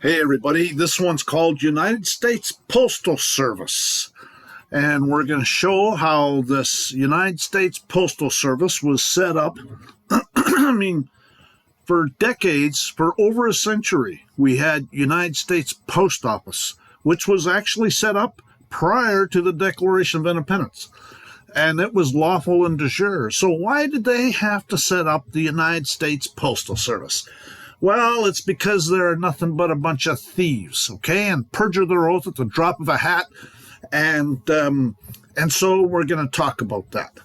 Hey everybody, this one's called United States Postal Service. And we're going to show how this United States Postal Service was set up. For decades, for over a century, we had United States Post Office, which was actually set up prior to the Declaration of Independence. And it was lawful and de jure. So why did they have to set up the United States Postal Service? Well, it's because they're nothing but a bunch of thieves, okay, and perjure their oath at the drop of a hat, and so we're going to talk about that.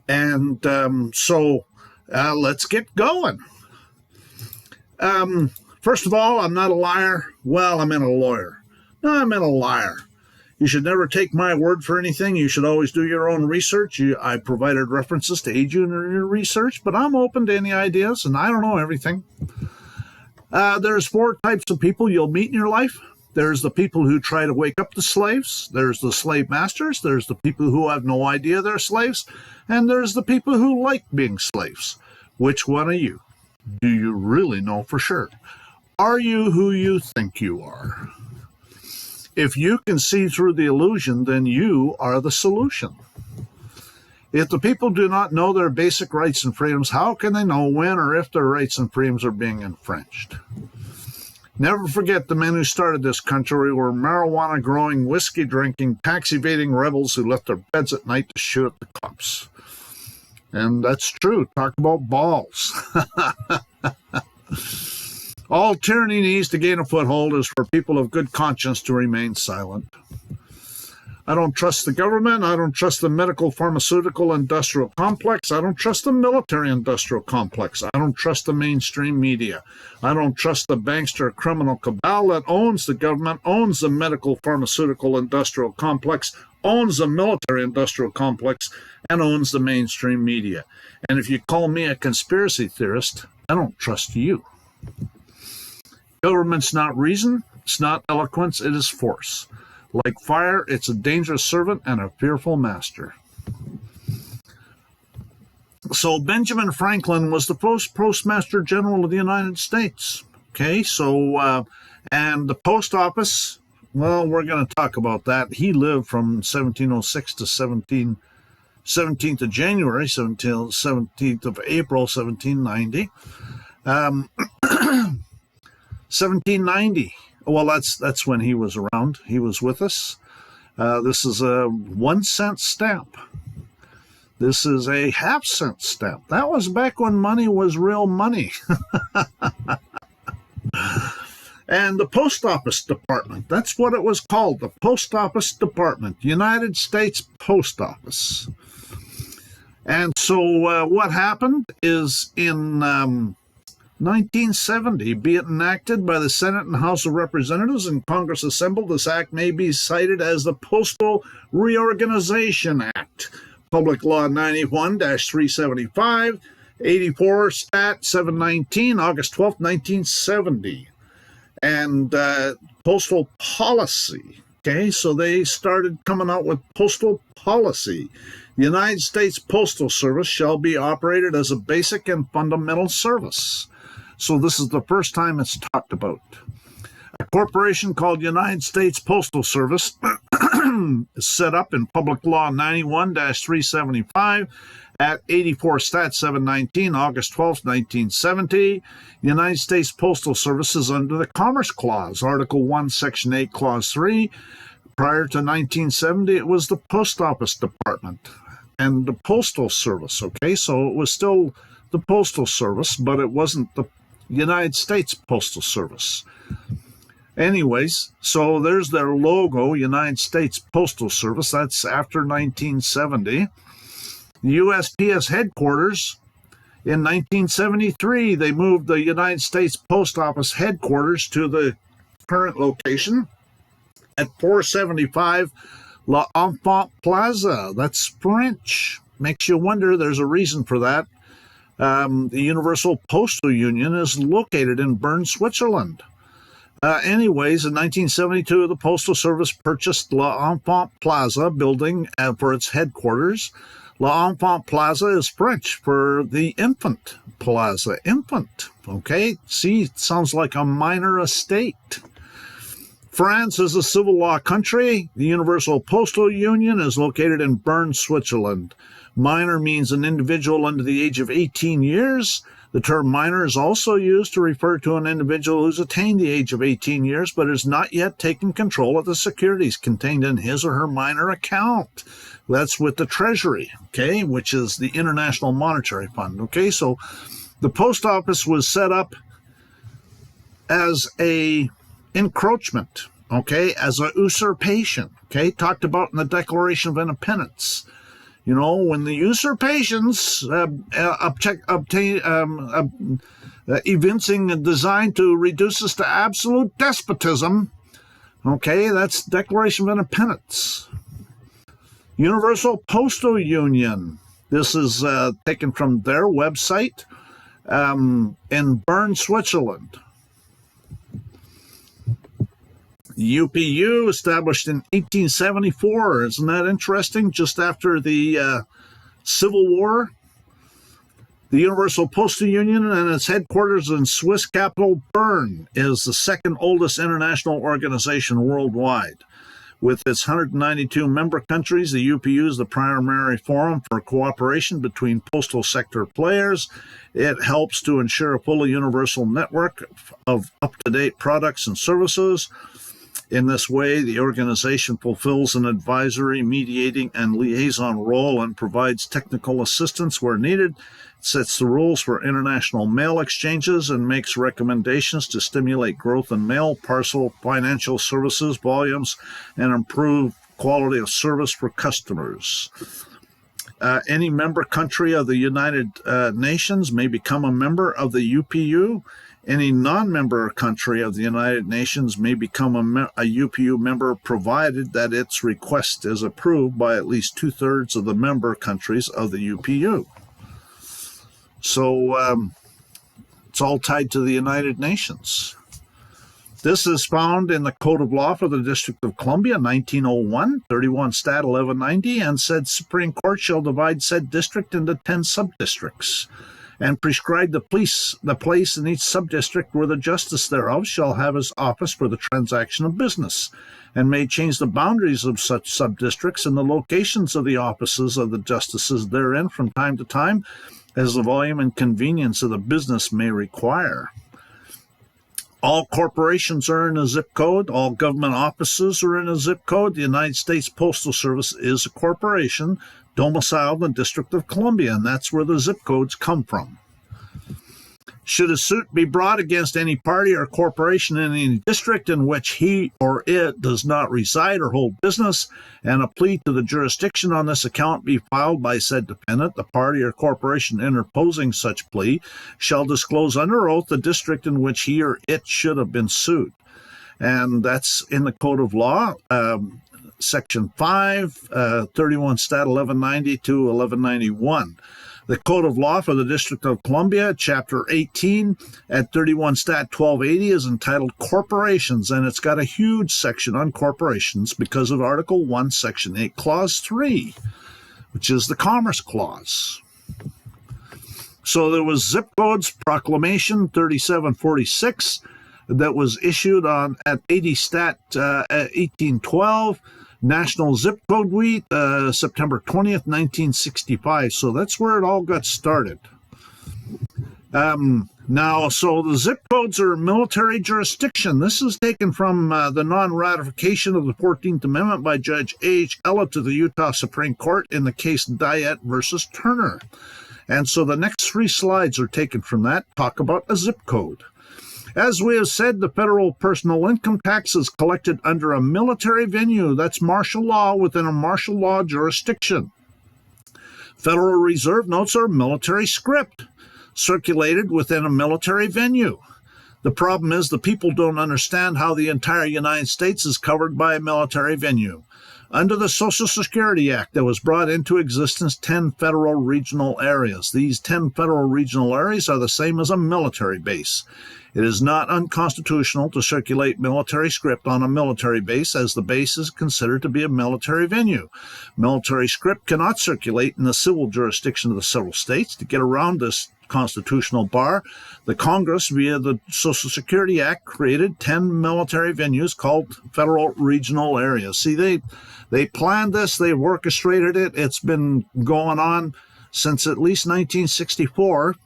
And so let's get going. First of all, I'm not a liar. Well, I'm in a lawyer. No, I'm in a liar. You should never take my word for anything. You should always do your own research. I provided references to aid you in your research, but I'm open to any ideas, and I don't know everything. There's four types of people you'll meet in your life. There's the people who try to wake up the slaves. There's the slave masters. There's the people who have no idea they're slaves. And there's the people who like being slaves. Which one are you? Do you really know for sure? Are you who you think you are? If you can see through the illusion, then you are the solution. If the people do not know their basic rights and freedoms, how can they know when or if their rights and freedoms are being infringed? Never forget the men who started this country were marijuana-growing, whiskey-drinking, tax-evading rebels who left their beds at night to shoot at the cops. And that's true. Talk about balls. All tyranny needs to gain a foothold is for people of good conscience to remain silent. I don't trust the government. I don't trust the medical, pharmaceutical, industrial complex. I don't trust the military industrial complex. I don't trust the mainstream media. I don't trust the bankster criminal cabal that owns the government, owns the medical, pharmaceutical, industrial complex, owns the military industrial complex, and owns the mainstream media. And if you call me a conspiracy theorist, I don't trust you. Government's not reason. It's not eloquence. It is force. Like fire, it's a dangerous servant and a fearful master. So Benjamin Franklin was the first Postmaster General of the United States. Okay, so, and the post office, well, we're going to talk about that. He lived from 1706 to 17th of January, 17th of April, 1790. 1790. Well, that's when he was around. He was with us. This is a 1 cent stamp. This is a half-cent stamp. That was back when money was real money. And the Post Office Department, that's what it was called, the Post Office Department, United States Post Office. And so what happened is in 1970, be it enacted by the Senate and House of Representatives and Congress assembled, this act may be cited as the Postal Reorganization Act, Public Law 91-375, 84 Stat 719, August 12, 1970. And postal policy, okay, so they started coming out with postal policy. The United States Postal Service shall be operated as a basic and fundamental service. So this is the first time it's talked about. A corporation called United States Postal Service is set up in Public Law 91-375 at 84 Stat 719, August 12, 1970. The United States Postal Service is under the Commerce Clause, Article 1, Section 8, Clause 3. Prior to 1970, it was the Post Office Department and the Postal Service, okay? So it was still the Postal Service, but it wasn't the United States Postal Service. Anyways, so there's their logo, United States Postal Service. That's after 1970. The USPS headquarters, in 1973, they moved the United States Post Office headquarters to the current location at 475 L'Enfant Plaza. That's French. Makes you wonder, there's a reason for that. The Universal Postal Union is located in Bern, Switzerland. Anyways, in 1972, the Postal Service purchased L'Enfant Plaza building for its headquarters. L'Enfant Plaza is French for the infant plaza. Infant, okay? See, it sounds like a minor estate. France is a civil law country. The Universal Postal Union is located in Bern, Switzerland. Minor means an individual under the age of 18 years. The term minor is also used to refer to an individual who's attained the age of 18 years but has not yet taken control of the securities contained in his or her minor account. That's with the Treasury, okay, which is the International Monetary Fund, okay? So the post office was set up as a encroachment, okay, as a usurpation, okay, talked about in the Declaration of Independence. You know, when the usurpations evincing a design to reduce us to absolute despotism, okay, that's Declaration of Independence. Universal Postal Union. This is taken from their website in Bern, Switzerland. UPU, established in 1874. Isn't that interesting? Just after the Civil War. The Universal Postal Union and its headquarters in Swiss capital Bern is the second oldest international organization worldwide. With its 192 member countries, the UPU is the primary forum for cooperation between postal sector players. It helps to ensure a fully universal network of up-to-date products and services. In this way, the organization fulfills an advisory, mediating, and liaison role and provides technical assistance where needed, sets the rules for international mail exchanges, and makes recommendations to stimulate growth in mail, parcel, financial services volumes, and improve quality of service for customers. Any member country of the United Nations may become a member of the UPU. Any non-member country of the United Nations may become a UPU member provided that its request is approved by at least two-thirds of the member countries of the UPU. So it's all tied to the United Nations. This is found in the Code of Law for the District of Columbia, 1901, 31 Stat 1190, and said Supreme Court shall divide said district into 10 subdistricts, and prescribe the place in each subdistrict where the justice thereof shall have his office for the transaction of business, and may change the boundaries of such subdistricts and the locations of the offices of the justices therein from time to time, as the volume and convenience of the business may require. All corporations are in a zip code. All government offices are in a zip code. The United States Postal Service is a corporation domiciled in the District of Columbia, and that's where the zip codes come from. Should a suit be brought against any party or corporation in any district in which he or it does not reside or hold business, and a plea to the jurisdiction on this account be filed by said defendant, the party or corporation interposing such plea shall disclose under oath the district in which he or it should have been sued. And that's in the Code of Law, Section 5, 31 Stat 1190 to 1191. The Code of Law for the District of Columbia, Chapter 18, at 31 Stat 1280, is entitled Corporations, and it's got a huge section on corporations because of Article 1, Section 8, Clause 3, which is the Commerce Clause. So there was Zip Codes Proclamation 3746 that was issued at 80 Stat 1812, National Zip Code Week, September 20th, 1965. So that's where it all got started. Now, so the zip codes are military jurisdiction. This is taken from the non-ratification of the 14th Amendment by Judge H. Ella to the Utah Supreme Court in the case Diet versus Turner. And so the next three slides are taken from that, talk about a zip code. As we have said, the federal personal income tax is collected under a military venue. That's martial law within a martial law jurisdiction. Federal Reserve notes are military script, circulated within a military venue. The problem is the people don't understand how the entire United States is covered by a military venue. Under the Social Security Act that was brought into existence 10 federal regional areas. These 10 federal regional areas are the same as a military base. It is not unconstitutional to circulate military script on a military base, as the base is considered to be a military venue. Military script cannot circulate in the civil jurisdiction of the several states. To get around this constitutional bar, the Congress, via the Social Security Act, created 10 military venues called federal regional areas. See, they planned this, they've orchestrated it. It's been going on since at least 1964.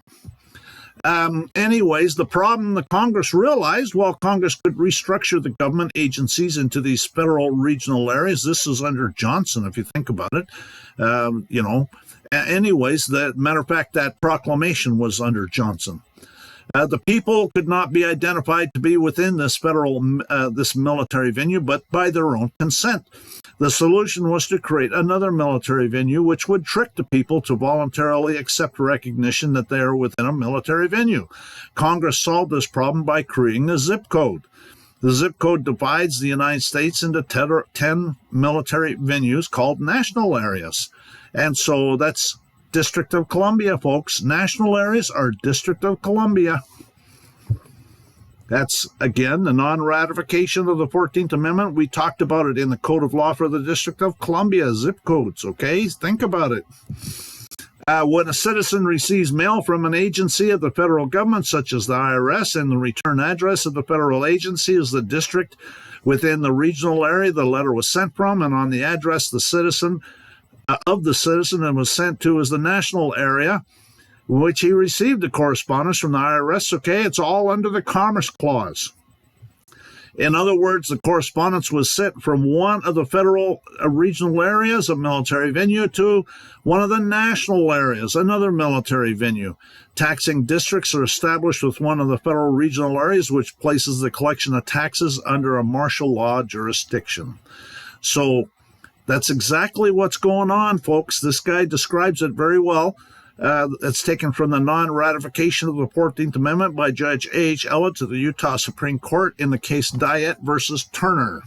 Anyways, the problem the Congress realized, while Congress could restructure the government agencies into these federal regional areas, this is under Johnson, if you think about it, anyways, matter of fact, that proclamation was under Johnson. The people could not be identified to be within this this military venue, but by their own consent. The solution was to create another military venue, which would trick the people to voluntarily accept recognition that they are within a military venue. Congress solved this problem by creating a zip code. The zip code divides the United States into 10 military venues called national areas. And so that's District of Columbia, folks. National areas are District of Columbia. That's, again, the non-ratification of the 14th Amendment. We talked about it in the Code of Law for the District of Columbia, zip codes, okay? Think about it. When a citizen receives mail from an agency of the federal government, such as the IRS, and the return address of the federal agency is the district within the regional area the letter was sent from, and on the address the citizen and was sent to is the national area, which he received the correspondence from the IRS, okay? It's all under the Commerce Clause. In other words, the correspondence was sent from one of the federal regional areas, a military venue, to one of the national areas, another military venue. Taxing districts are established with one of the federal regional areas, which places the collection of taxes under a martial law jurisdiction. So that's exactly what's going on, folks. This guy describes it very well. It's taken from the non-ratification of the 14th Amendment by Judge A.H. Ellett to the Utah Supreme Court in the case Diet versus Turner.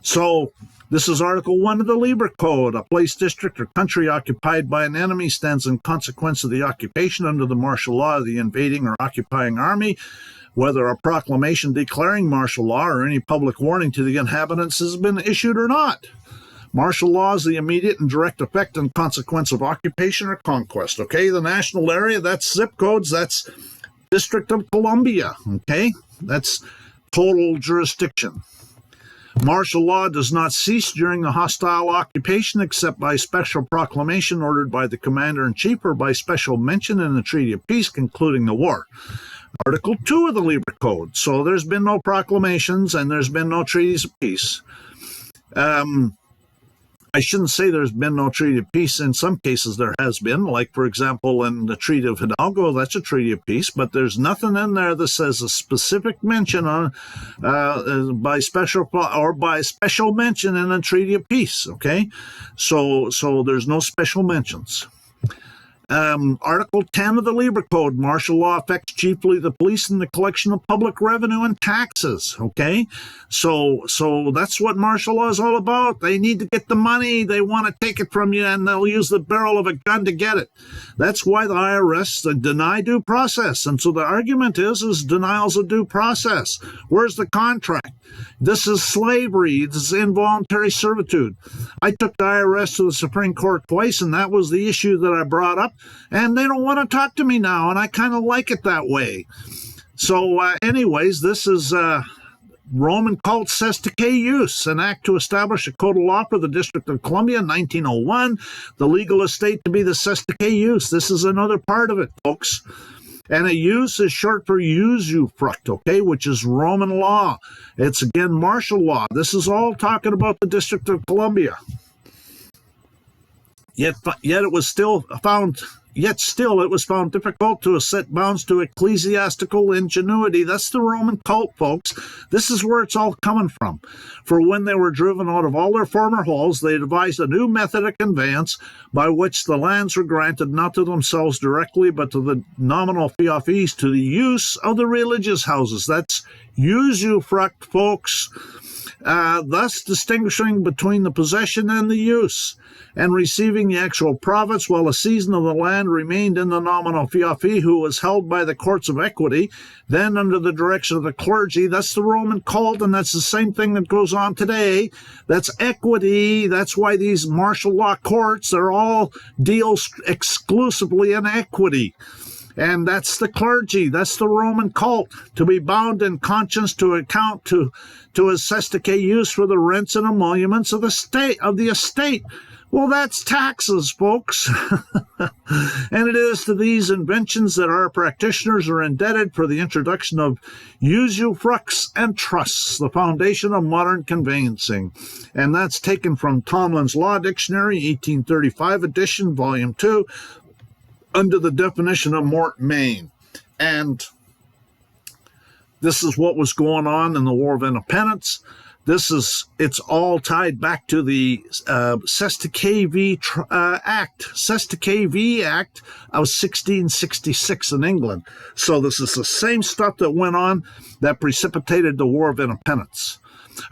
So this is Article 1 of the Lieber Code. A place, district, or country occupied by an enemy stands in consequence of the occupation under the martial law of the invading or occupying army, whether a proclamation declaring martial law or any public warning to the inhabitants has been issued or not. Martial law is the immediate and direct effect and consequence of occupation or conquest, okay? The national area, that's zip codes, that's District of Columbia, okay? That's total jurisdiction. Martial law does not cease during the hostile occupation except by special proclamation ordered by the commander-in-chief or by special mention in the Treaty of Peace concluding the war. Article 2 of the Lieber Code. So there's been no proclamations and there's been no treaties of peace. I shouldn't say there's been no treaty of peace. In some cases there has been, like, for example, in the Treaty of Hidalgo, that's a treaty of peace, but there's nothing in there that says a specific mention on by special mention in a treaty of peace, okay? So there's no special mentions. Article 10 of the Lieber Code, martial law affects chiefly the police and the collection of public revenue and taxes, okay? So that's what martial law is all about. They need to get the money. They want to take it from you, and they'll use the barrel of a gun to get it. That's why the IRS deny due process. And so the argument is denials of due process. Where's the contract? This is slavery. This is involuntary servitude. I took the IRS to the Supreme Court twice, and that was the issue that I brought up. And they don't want to talk to me now, and I kind of like it that way. So anyways, this is Roman cult Sestike Use, an act to establish a code of law for the District of Columbia in 1901, the legal estate to be the Sestike Use. This is another part of it, folks. And a use is short for usufruct, okay, which is Roman law. It's, again, martial law. This is all talking about the District of Columbia. Yet it was still found difficult to set bounds to ecclesiastical ingenuity. That's the Roman cult, folks. This is where it's all coming from. For when they were driven out of all their former halls, they devised a new method of conveyance by which the lands were granted not to themselves directly, but to the nominal feoffees to the use of the religious houses. That's usufruct, folks. thus distinguishing between the possession and the use, and receiving the actual profits while the season of the land remained in the nominal fiafi, who was held by the courts of equity, then under the direction of the clergy. That's the Roman cult, and that's the same thing that goes on today. That's equity. That's why these martial law courts, they're all deals exclusively in equity. And that's the clergy. That's the Roman cult. To be bound in conscience to account to assesticate use for the rents and emoluments of the estate. Well, that's taxes, folks. And it is to these inventions that our practitioners are indebted for the introduction of usufructs and trusts, the foundation of modern conveyancing. And that's taken from Tomlin's Law Dictionary, 1835 edition, volume 2, under the definition of mort main. And this is what was going on in the War of Independence. It's all tied back to the Sestake Act of 1666 in England. So this is the same stuff that went on that precipitated the War of Independence.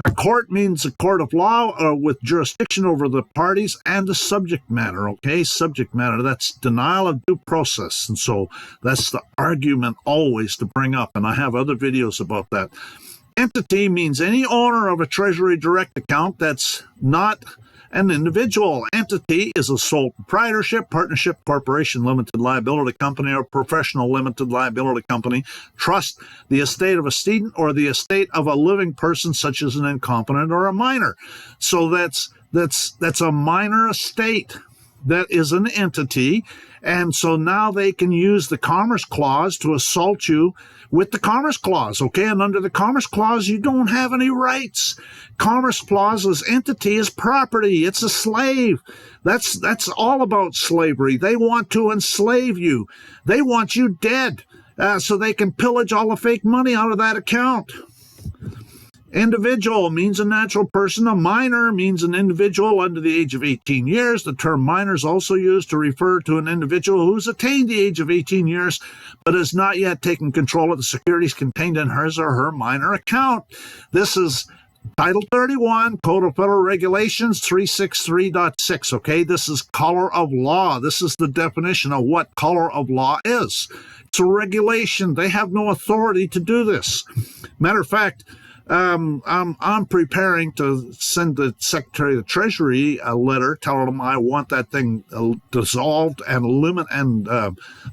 A court means a court of law with jurisdiction over the parties and the subject matter, okay? Subject matter, that's denial of due process. And so that's the argument always to bring up, and I have other videos about that. Entity means any owner of a Treasury direct account that's not an individual. Entity is a sole proprietorship, partnership, corporation, limited liability company, or professional limited liability company. Trust, the estate of a student or the estate of a living person, such as an incompetent or a minor. So that's a minor estate. That is an entity. And so now they can use the Commerce Clause to assault you with the Commerce Clause, okay? And under the Commerce Clause, you don't have any rights. Commerce Clause's entity is property. It's a slave. That's all about slavery. They want to enslave you. They want you dead so they can pillage all the fake money out of that account. Individual means a natural person. A minor means an individual under the age of 18 years. The term minor is also used to refer to an individual who's attained the age of 18 years but has not yet taken control of the securities contained in his or her minor account. This is Title 31, Code of Federal Regulations 363.6, okay? This is color of law. This is the definition of what color of law is. It's a regulation. They have no authority to do this. Matter of fact, I'm preparing to send the Secretary of the Treasury a letter telling him I want that thing dissolved and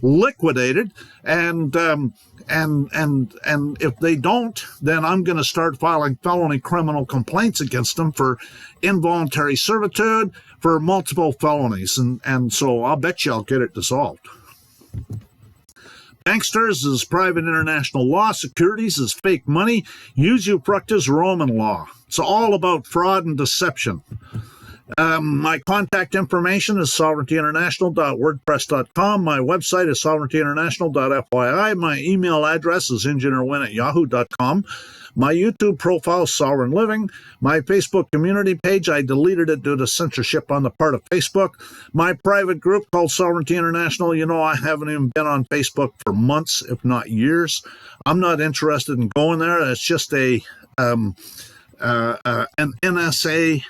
liquidated, and if they don't, then I'm going to start filing felony criminal complaints against them for involuntary servitude, for multiple felonies, and so I'll bet you I'll get it dissolved. Banksters is private international law. Securities is fake money. Usufruct is Roman law. It's all about fraud and deception. My contact information is sovereigntyinternational.wordpress.com. My website is sovereigntyinternational.fyi. My email address is engineerwin@yahoo.com. My YouTube profile, Sovereign Living. My Facebook community page, I deleted it due to censorship on the part of Facebook. My private group called Sovereignty International, I haven't even been on Facebook for months, if not years. I'm not interested in going there. It's just an NSA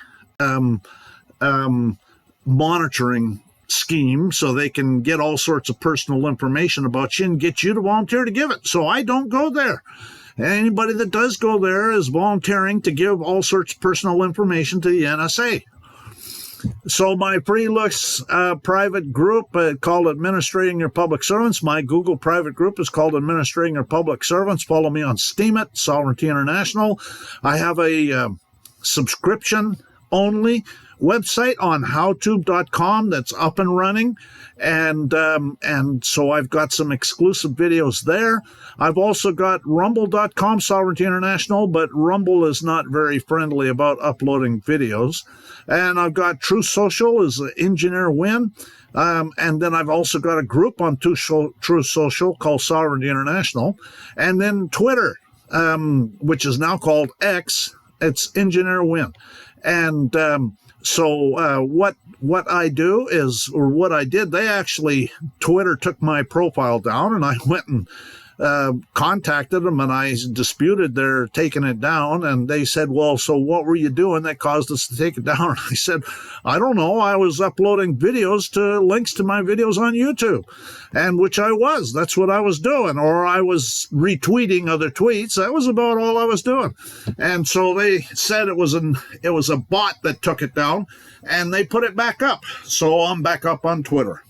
monitoring scheme so they can get all sorts of personal information about you and get you to volunteer to give it. So I don't go there. Anybody that does go there is volunteering to give all sorts of personal information to the NSA. So my free-looks private group called Administrating Your Public Servants. My Google private group is called Administrating Your Public Servants. Follow me on Steemit, Sovereignty International. I have a subscription-only website on howtube.com that's up and running, and so I've got some exclusive videos there. I've also got rumble.com, Sovereignty International, but Rumble is not very friendly about uploading videos. And I've got True Social is Engineer Win, and then I've also got a group on True Social called Sovereignty International, and then Twitter, which is now called X. It's Engineer Win. And so what I do is, or what I did, Twitter took my profile down, and I went and contacted them, and I disputed their taking it down, and they said, well, so what were you doing that caused us to take it down? I said, I don't know. I was uploading videos to links to my videos on YouTube, and which I was. That's what I was doing, or I was retweeting other tweets. That was about all I was doing. And so they said it was a bot that took it down, and they put it back up. So I'm back up on Twitter.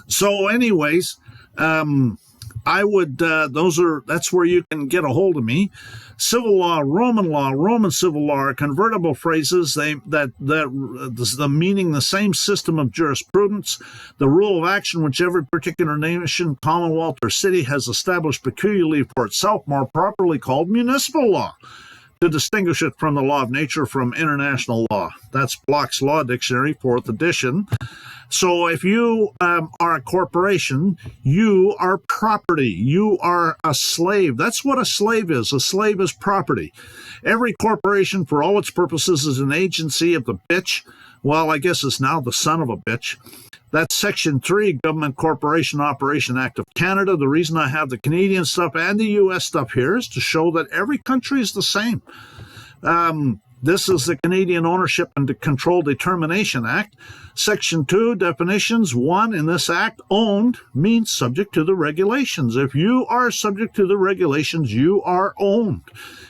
So anyways, I would, that's where you can get a hold of me. Civil law, Roman civil law are convertible phrases. The meaning, the same system of jurisprudence, the rule of action which every particular nation, commonwealth, or city has established peculiarly for itself, more properly called municipal law, to distinguish it from the law of nature from international law. That's Block's Law Dictionary, 4th edition. So if you are a corporation, you are property. You are a slave. That's what a slave is. A slave is property. Every corporation, for all its purposes, is an agency of the bitch. Well, I guess it's now the son of a bitch. That's Section 3, Government Corporation Operation Act of Canada. The reason I have the Canadian stuff and the U.S. stuff here is to show that every country is the same. This is the Canadian Ownership and Control Determination Act. Section 2, definitions. 1, in this act, owned means subject to the regulations. If you are subject to the regulations, you are owned.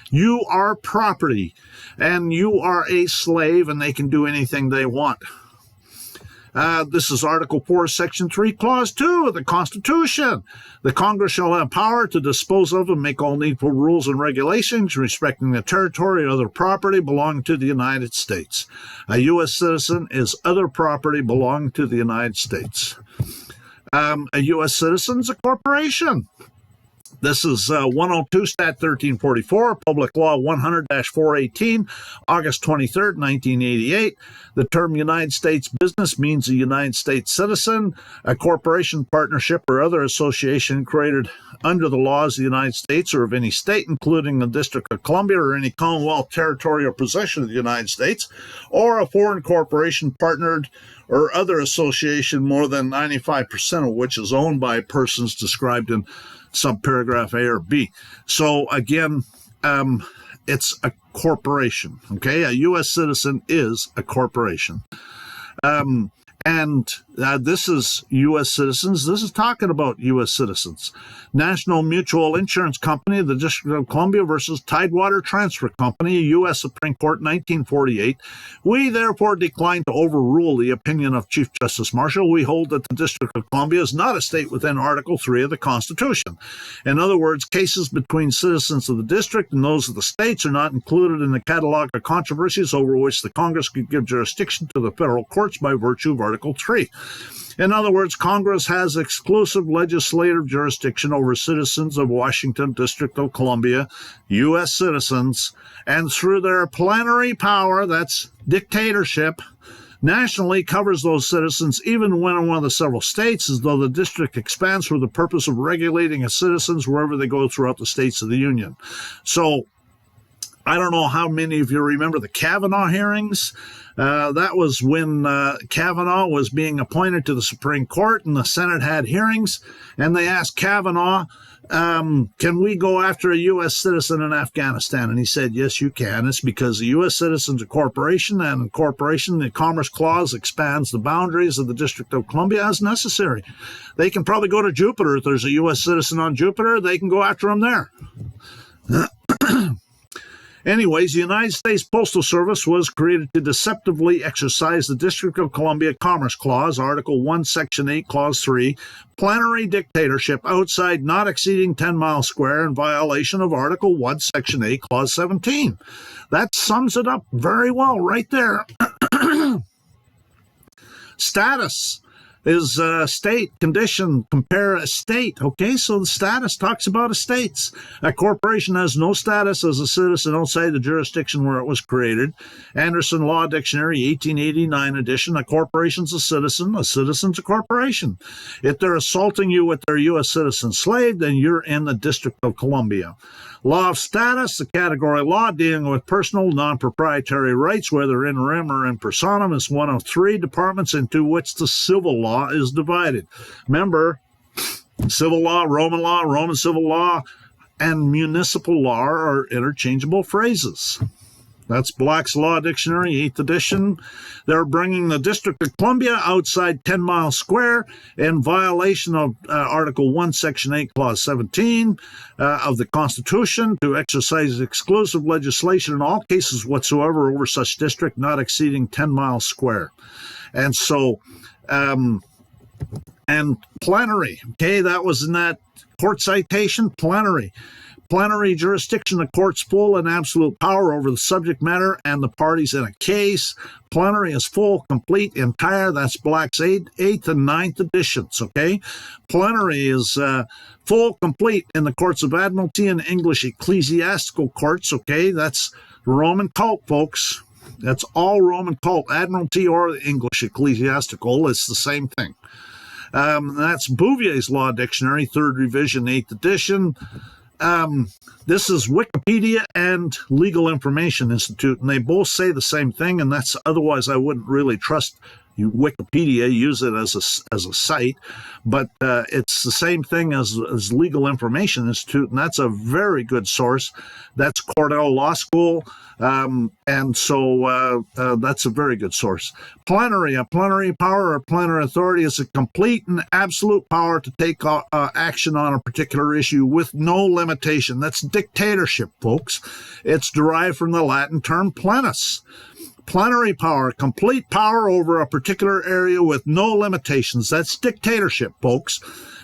You are property, and you are a slave, and they can do anything they want. This is Article 4, Section 3, Clause 2 of the Constitution. The Congress shall have power to dispose of and make all needful rules and regulations respecting the territory or other property belonging to the United States. A U.S. citizen is other property belonging to the United States. A U.S. citizen is a corporation. This is 102 Stat 1344, Public Law 100-418, August 23rd, 1988. The term United States business means a United States citizen, a corporation, partnership, or other association created under the laws of the United States or of any state, including the District of Columbia or any Commonwealth, territory, or possession of the United States, or a foreign corporation partnered or other association more than 95% of which is owned by persons described in subparagraph A or B. So again, it's a corporation, okay? A U.S. citizen is a corporation. And this is U.S. citizens. This is talking about U.S. citizens. National Mutual Insurance Company, the District of Columbia versus Tidewater Transfer Company, U.S. Supreme Court, 1948. We therefore decline to overrule the opinion of Chief Justice Marshall. We hold that the District of Columbia is not a state within Article 3 of the Constitution. In other words, cases between citizens of the district and those of the states are not included in the catalog of controversies over which the Congress could give jurisdiction to the federal courts by virtue of Article 3. In other words, Congress has exclusive legislative jurisdiction over citizens of Washington, District of Columbia, U.S. citizens, and through their plenary power, that's dictatorship, nationally covers those citizens even when in one of the several states, as though the district expands for the purpose of regulating its citizens wherever they go throughout the states of the Union. So I don't know how many of you remember the Kavanaugh hearings. That was when Kavanaugh was being appointed to the Supreme Court, and the Senate had hearings, and they asked Kavanaugh, can we go after a U.S. citizen in Afghanistan? And he said, yes, you can. It's because a U.S. citizen's a corporation, and a corporation, the Commerce Clause expands the boundaries of the District of Columbia as necessary. They can probably go to Jupiter. If there's a U.S. citizen on Jupiter, they can go after him there. Anyways, the United States Postal Service was created to deceptively exercise the District of Columbia Commerce Clause, Article 1, Section 8, Clause 3, plenary dictatorship outside not exceeding 10 miles square in violation of Article 1, Section 8, Clause 17. That sums it up very well right there. Status is state, condition, compare estate. Okay, so the status talks about estates. A corporation has no status as a citizen outside the jurisdiction where it was created. Anderson Law Dictionary, 1889 edition. A corporation's a citizen's a corporation. If they're assaulting you with their U.S. citizen slave, then you're in the District of Columbia. Law of status, the category law dealing with personal, non-proprietary rights, whether in rem or in personam, is one of three departments into which the civil law is divided. Remember, Civil law, Roman civil law, and municipal law are interchangeable phrases. That's Black's Law Dictionary, 8th edition. They're bringing the District of Columbia outside 10 Mile Square in violation of Article 1, Section 8, Clause 17 of the Constitution to exercise exclusive legislation in all cases whatsoever over such district not exceeding 10 Mile Square. And so, and plenary, okay, that was in that court citation, plenary. Plenary jurisdiction, the court's full and absolute power over the subject matter and the parties in a case. Plenary is full, complete, entire. That's Black's 8th and 9th editions, okay? Plenary is full, complete in the courts of admiralty and English ecclesiastical courts, okay? That's Roman cult, folks. That's all Roman cult, admiralty or English ecclesiastical. It's the same thing. That's Bouvier's Law Dictionary, 3rd revision, 8th edition. This is Wikipedia and Legal Information Institute, and they both say the same thing, and that's otherwise I wouldn't really trust Wikipedia, use it as a site, but it's the same thing as Legal Information Institute, and that's a very good source. That's Cornell Law School, and so that's a very good source. Plenary, a plenary power or plenary authority is a complete and absolute power to take action on a particular issue with no limitation. That's dictatorship, folks. It's derived from the Latin term plenus. Plenary power, complete power over a particular area with no limitations. That's dictatorship, folks.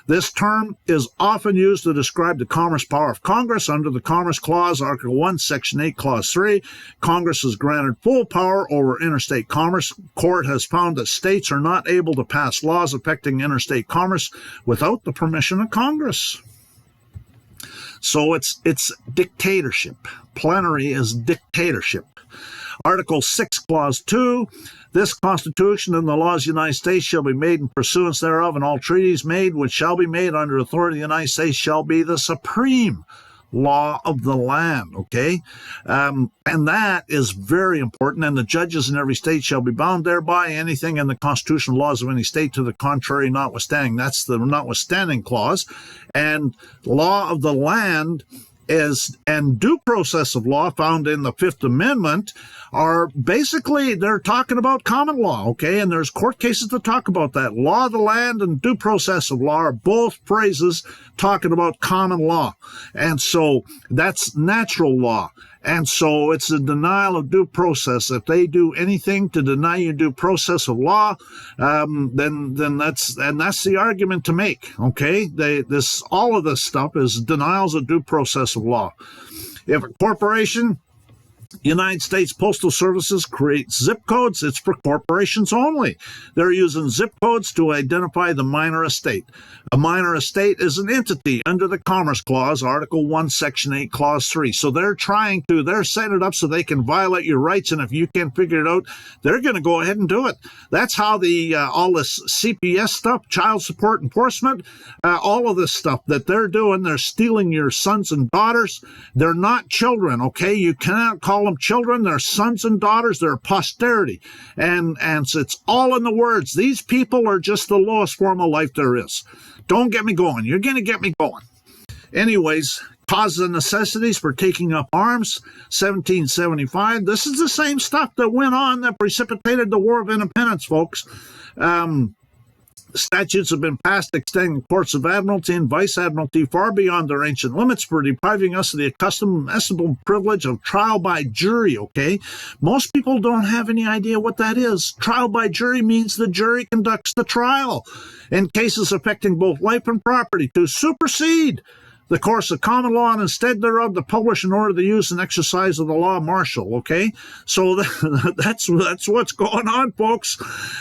This term is often used to describe the commerce power of Congress. Under the Commerce Clause, Article 1, Section 8, Clause 3, Congress is granted full power over interstate commerce. Court has found that states are not able to pass laws affecting interstate commerce without the permission of Congress. So it's dictatorship. Plenary is dictatorship. Article 6, Clause 2, this Constitution and the laws of the United States shall be made in pursuance thereof, and all treaties made which shall be made under authority of the United States shall be the supreme law of the land, okay? And that is very important, and the judges in every state shall be bound thereby, anything in the constitutional laws of any state to the contrary notwithstanding. That's the notwithstanding clause. And law of the land is, and due process of law found in the Fifth Amendment are basically, they're talking about common law, okay? And there's court cases that talk about that. Law of the land and due process of law are both phrases talking about common law. And so that's natural law. And so it's a denial of due process. If they do anything to deny you due process of law, then that's the argument to make. Okay, all of this stuff is denials of due process of law. If a corporation, United States Postal Services, creates zip codes, it's for corporations only. They're using zip codes to identify the minor estate. A minor estate is an entity under the Commerce Clause, Article 1, Section 8, Clause 3. So they're setting it up so they can violate your rights, and if you can't figure it out, they're going to go ahead and do it. That's how all this CPS stuff, child support enforcement, all of this stuff that they're doing, they're stealing your sons and daughters. They're not children, okay? You cannot call them children. They're sons and daughters. They're posterity. And so it's all in the words. These people are just the lowest form of life there is. Don't get me going. You're going to get me going. Anyways, causes and necessities for taking up arms, 1775. This is the same stuff that went on that precipitated the War of Independence, folks. Statutes have been passed extending courts of admiralty and vice admiralty far beyond their ancient limits for depriving us of the accustomed estimable privilege of trial by jury, okay? Most people don't have any idea what that is. Trial by jury means the jury conducts the trial in cases affecting both life and property to supersede the course of common law, and instead thereof to publish and order the use and exercise of the law martial, okay? So that's what's going on, folks.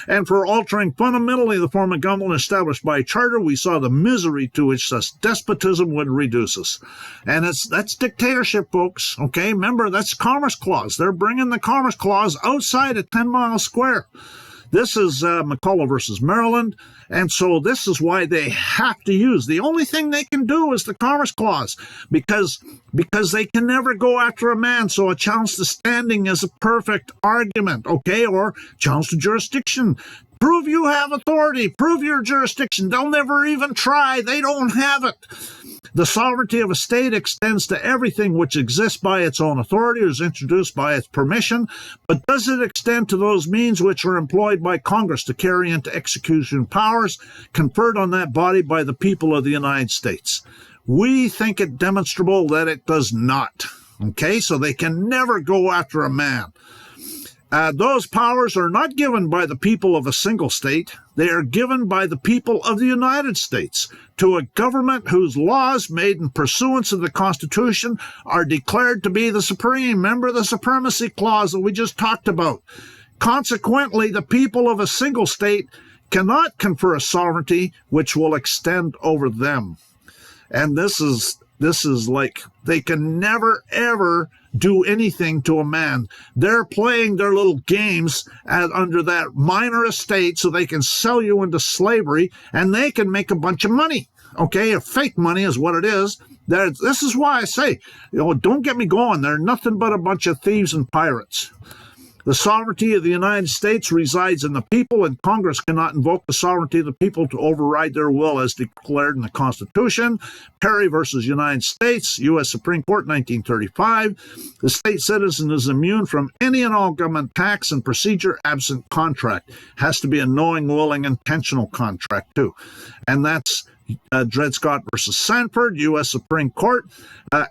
And for altering fundamentally the form of government established by charter, we saw the misery to which such despotism would reduce us. And that's dictatorship, folks, okay? Remember, that's Commerce Clause. They're bringing the Commerce Clause outside of 10 Mile Square. This is McCullough versus Maryland, and so this is why they have to use. The only thing they can do is the Commerce Clause, because they can never go after a man, so a challenge to standing is a perfect argument, okay, or challenge to jurisdiction. Prove you have authority. Prove your jurisdiction. They'll never even try. They don't have it. The sovereignty of a state extends to everything which exists by its own authority or is introduced by its permission, but does it extend to those means which are employed by Congress to carry into execution powers conferred on that body by the people of the United States? We think it demonstrable that it does not. Okay, so they can never go after a man. Those powers are not given by the people of a single state. They are given by the people of the United States to a government whose laws made in pursuance of the Constitution are declared to be the supreme. Remember the supremacy clause that we just talked about. Consequently, the people of a single state cannot confer a sovereignty which will extend over them. And this is like, they can never, ever do anything to a man. They're playing their little games under that minor estate so they can sell you into slavery, and they can make a bunch of money. Okay, fake money is what it is. This is why I say, don't get me going. They're nothing but a bunch of thieves and pirates. The sovereignty of the United States resides in the people, and Congress cannot invoke the sovereignty of the people to override their will as declared in the Constitution. Perry versus United States, U.S. Supreme Court, 1935. The state citizen is immune from any and all government tax and procedure absent contract. Has to be a knowing, willing, intentional contract, too. And that's Dred Scott versus Sanford, U.S. Supreme Court.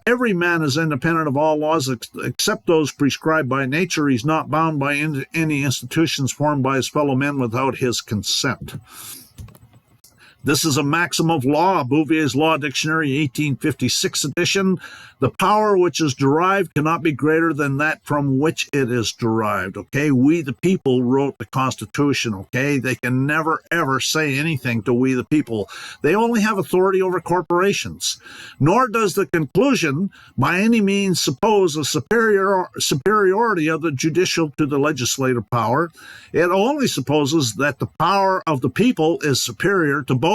Every man is independent of all laws except those prescribed by nature. He's not bound by any institutions formed by his fellow men without his consent. This is a maxim of law, Bouvier's Law Dictionary, 1856 edition. The power which is derived cannot be greater than that from which it is derived, okay? We, the people, wrote the Constitution, okay? They can never, ever say anything to we, the people. They only have authority over corporations. Nor does the conclusion by any means suppose a superiority of the judicial to the legislative power. It only supposes that the power of the people is superior to both.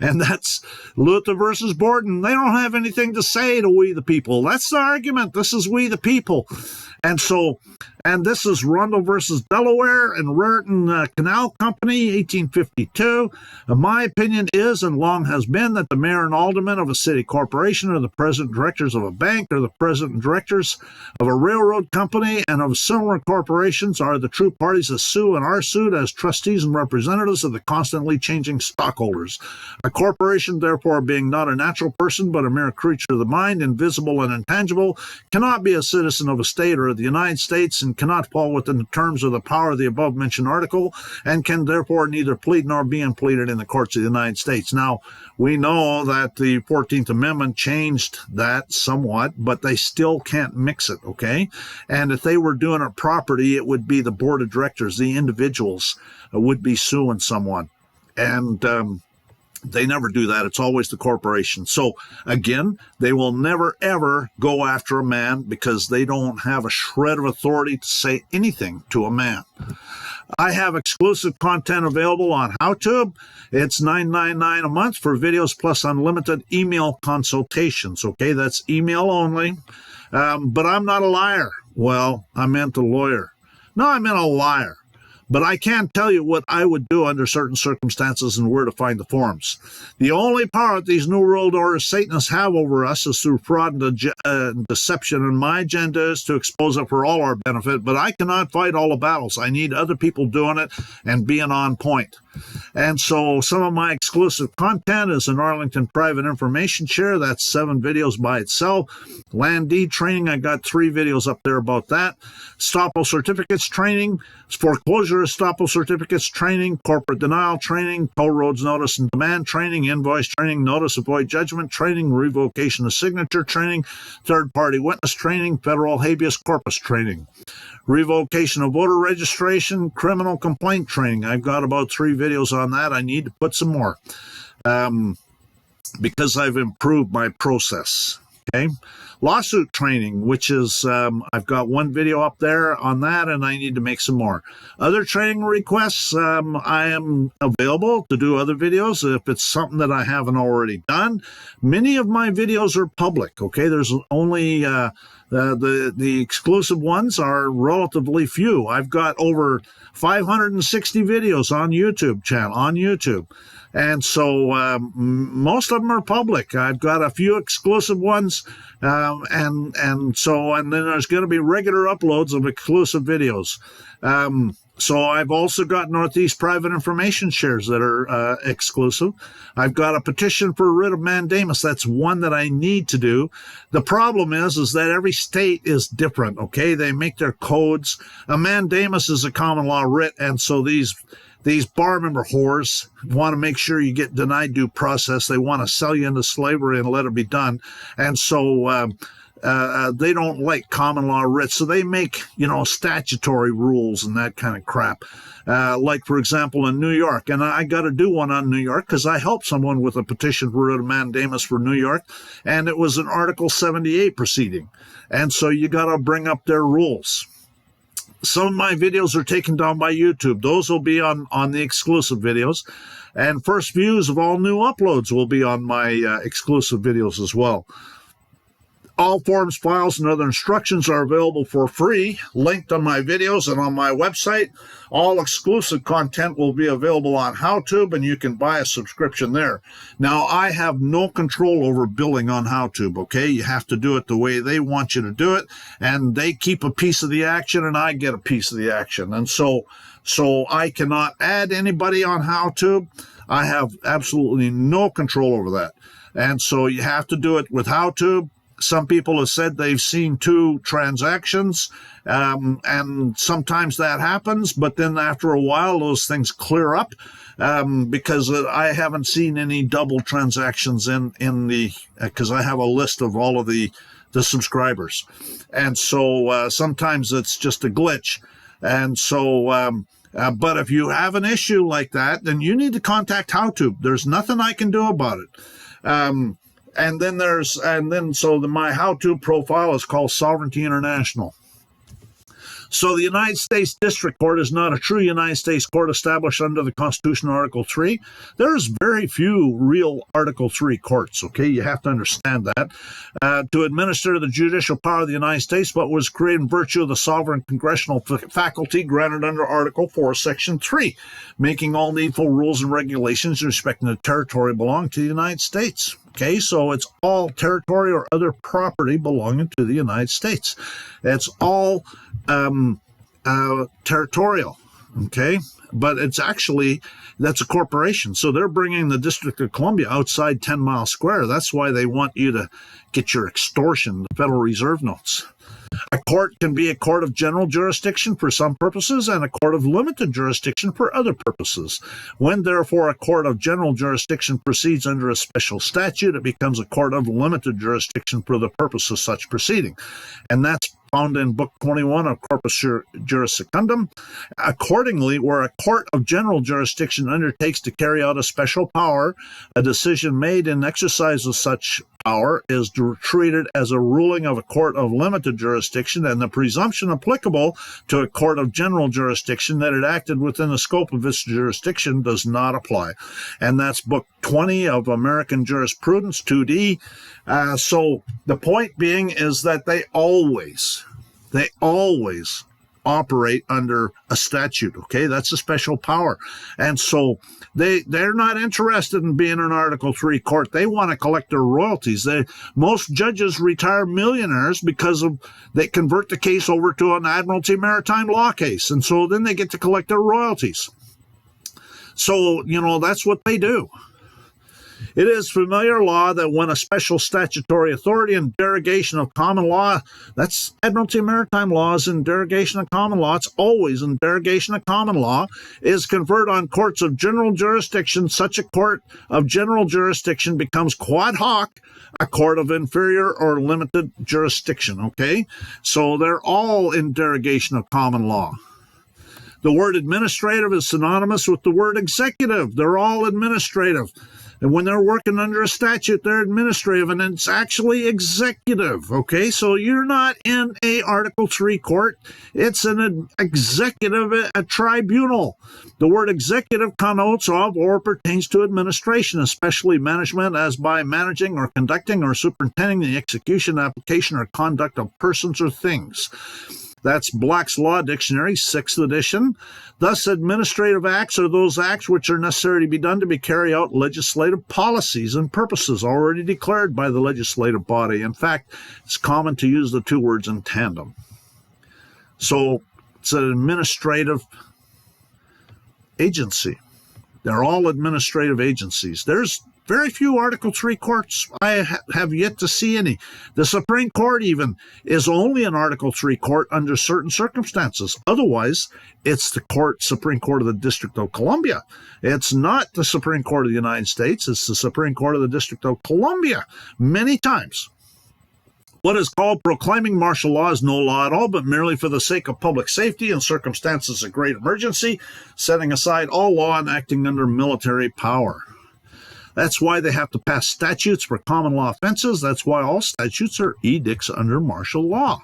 And that's Luther versus Borden. They don't have anything to say to we the people. That's the argument. This is we the people. And this is Rundle versus Delaware and Raritan Canal Company, 1852. My opinion is and long has been that the mayor and aldermen of a city corporation or the president directors of a bank or the president directors of a railroad company and of similar corporations are the true parties that sue and are sued as trustees and representatives of the constantly changing stockholders. A corporation, therefore, being not a natural person but a mere creature of the mind, invisible and intangible, cannot be a citizen of a state or of the United States and cannot fall within the terms of the power of the above-mentioned article, and can therefore neither plead nor be impleaded in the courts of the United States. Now, we know that the 14th Amendment changed that somewhat, but they still can't mix it, okay? And if they were doing it properly, it would be the board of directors, the individuals would be suing someone. And they never do that. It's always the corporation. So, again, they will never, ever go after a man because they don't have a shred of authority to say anything to a man. I have exclusive content available on HowTube. It's $9.99 a month for videos plus unlimited email consultations. Okay, that's email only. But I'm not a liar. Well, I meant a lawyer. No, I meant a liar. But I can't tell you what I would do under certain circumstances and where to find the forms. The only power that these New World Order Satanists have over us is through fraud and deception, and my agenda is to expose it for all our benefit, but I cannot fight all the battles. I need other people doing it and being on point. And so some of my exclusive content is an Arlington private information share. That's 7 videos by itself. Land deed training, I got 3 videos up there about that. Estoppel certificates training, foreclosure estoppel certificates training, corporate denial training, toll roads notice and demand training, invoice training, notice of void judgment training, revocation of signature training, third-party witness training, federal habeas corpus training, revocation of voter registration, criminal complaint training. I've got about 3 videos on that. I need to put some more because I've improved my process. Okay. Lawsuit training, which is, I've got 1 video up there on that, and I need to make some more. Other training requests, I am available to do other videos if it's something that I haven't already done. Many of my videos are public, okay? There's only The exclusive ones are relatively few. I've got over 560 videos on YouTube. And so most of them are public. I've got a few exclusive ones, and then there's going to be regular uploads of exclusive videos. So I've also got Northeast private information shares that are exclusive. I've got a petition for writ of mandamus. That's one that I need to do. The problem is that every state is different, okay? They make their codes. A mandamus is a common law writ, and so these bar member whores want to make sure you get denied due process. They want to sell you into slavery and let it be done. And so they don't like common law writs, so they make, statutory rules and that kind of crap. Like, for example, in New York, and I got to do one on New York because I helped someone with a petition for writ of mandamus for New York, and it was an Article 78 proceeding. And so you got to bring up their rules. Some of my videos are taken down by YouTube. Those will be on the exclusive videos. And first views of all new uploads will be on my exclusive videos as well. All forms, files, and other instructions are available for free, linked on my videos and on my website. All exclusive content will be available on HowTube, and you can buy a subscription there. Now, I have no control over billing on HowTube, okay? You have to do it the way they want you to do it, and they keep a piece of the action, and I get a piece of the action. And so I cannot add anybody on HowTube. I have absolutely no control over that. And so you have to do it with HowTube. Some people have said they've seen 2 transactions, and sometimes that happens, but then after a while, those things clear up because I haven't seen any double transactions because I have a list of all of the subscribers. And so sometimes it's just a glitch. And so, but if you have an issue like that, then you need to contact HowTube. There's nothing I can do about it. So my HowTube profile is called Sovereignty International. So the United States District Court is not a true United States court established under the Constitution, Article 3. There's very few real Article 3 courts, okay? You have to understand that. To administer the judicial power of the United States, but was created in virtue of the sovereign congressional faculty granted under Article 4, Section 3, making all needful rules and regulations respecting the territory belonging to the United States. Okay, so it's all territory or other property belonging to the United States. It's all territorial, okay? But it's actually, that's a corporation. So they're bringing the District of Columbia outside 10 Mile Square. That's why they want you to get your extortion, the Federal Reserve notes. A court can be a court of general jurisdiction for some purposes and a court of limited jurisdiction for other purposes. When, therefore, a court of general jurisdiction proceeds under a special statute, it becomes a court of limited jurisdiction for the purpose of such proceeding. And that's found in Book 21 of Corpus Juris Secundum. Accordingly, where a court of general jurisdiction undertakes to carry out a special power, a decision made in exercise of such power is treated as a ruling of a court of limited jurisdiction, and the presumption applicable to a court of general jurisdiction that it acted within the scope of its jurisdiction does not apply. And that's Book 20 of American Jurisprudence, 2D. So the point being is that they always operate under a statute, okay? That's a special power. And so they're not interested in being an Article 3 court. They want to collect their royalties. Most judges retire millionaires because they convert the case over to an Admiralty Maritime Law case, and so then they get to collect their royalties. So, that's what they do. It is familiar law that when a special statutory authority in derogation of common law, that's Admiralty Maritime Law is in derogation of common law, it's always in derogation of common law, is conferred on courts of general jurisdiction, such a court of general jurisdiction becomes quad hoc, a court of inferior or limited jurisdiction, okay? So they're all in derogation of common law. The word administrative is synonymous with the word executive. They're all administrative. And when they're working under a statute, they're administrative, and it's actually executive, okay? So you're not in a Article 3 court. It's an executive, a tribunal. The word executive connotes of or pertains to administration, especially management, as by managing or conducting or superintending the execution, application, or conduct of persons or things. That's Black's Law Dictionary, 6th edition. Thus, administrative acts are those acts which are necessary to be done to carry out legislative policies and purposes already declared by the legislative body. In fact, it's common to use the two words in tandem. So it's an administrative agency. They're all administrative agencies. There's very few Article 3 courts. I have yet to see any. The Supreme Court even is only an Article 3 court under certain circumstances. Otherwise, it's the Supreme Court of the District of Columbia. It's not the Supreme Court of the United States. It's the Supreme Court of the District of Columbia many times. What is called proclaiming martial law is no law at all, but merely for the sake of public safety in circumstances of great emergency, setting aside all law and acting under military power. That's why they have to pass statutes for common law offenses. That's why all statutes are edicts under martial law.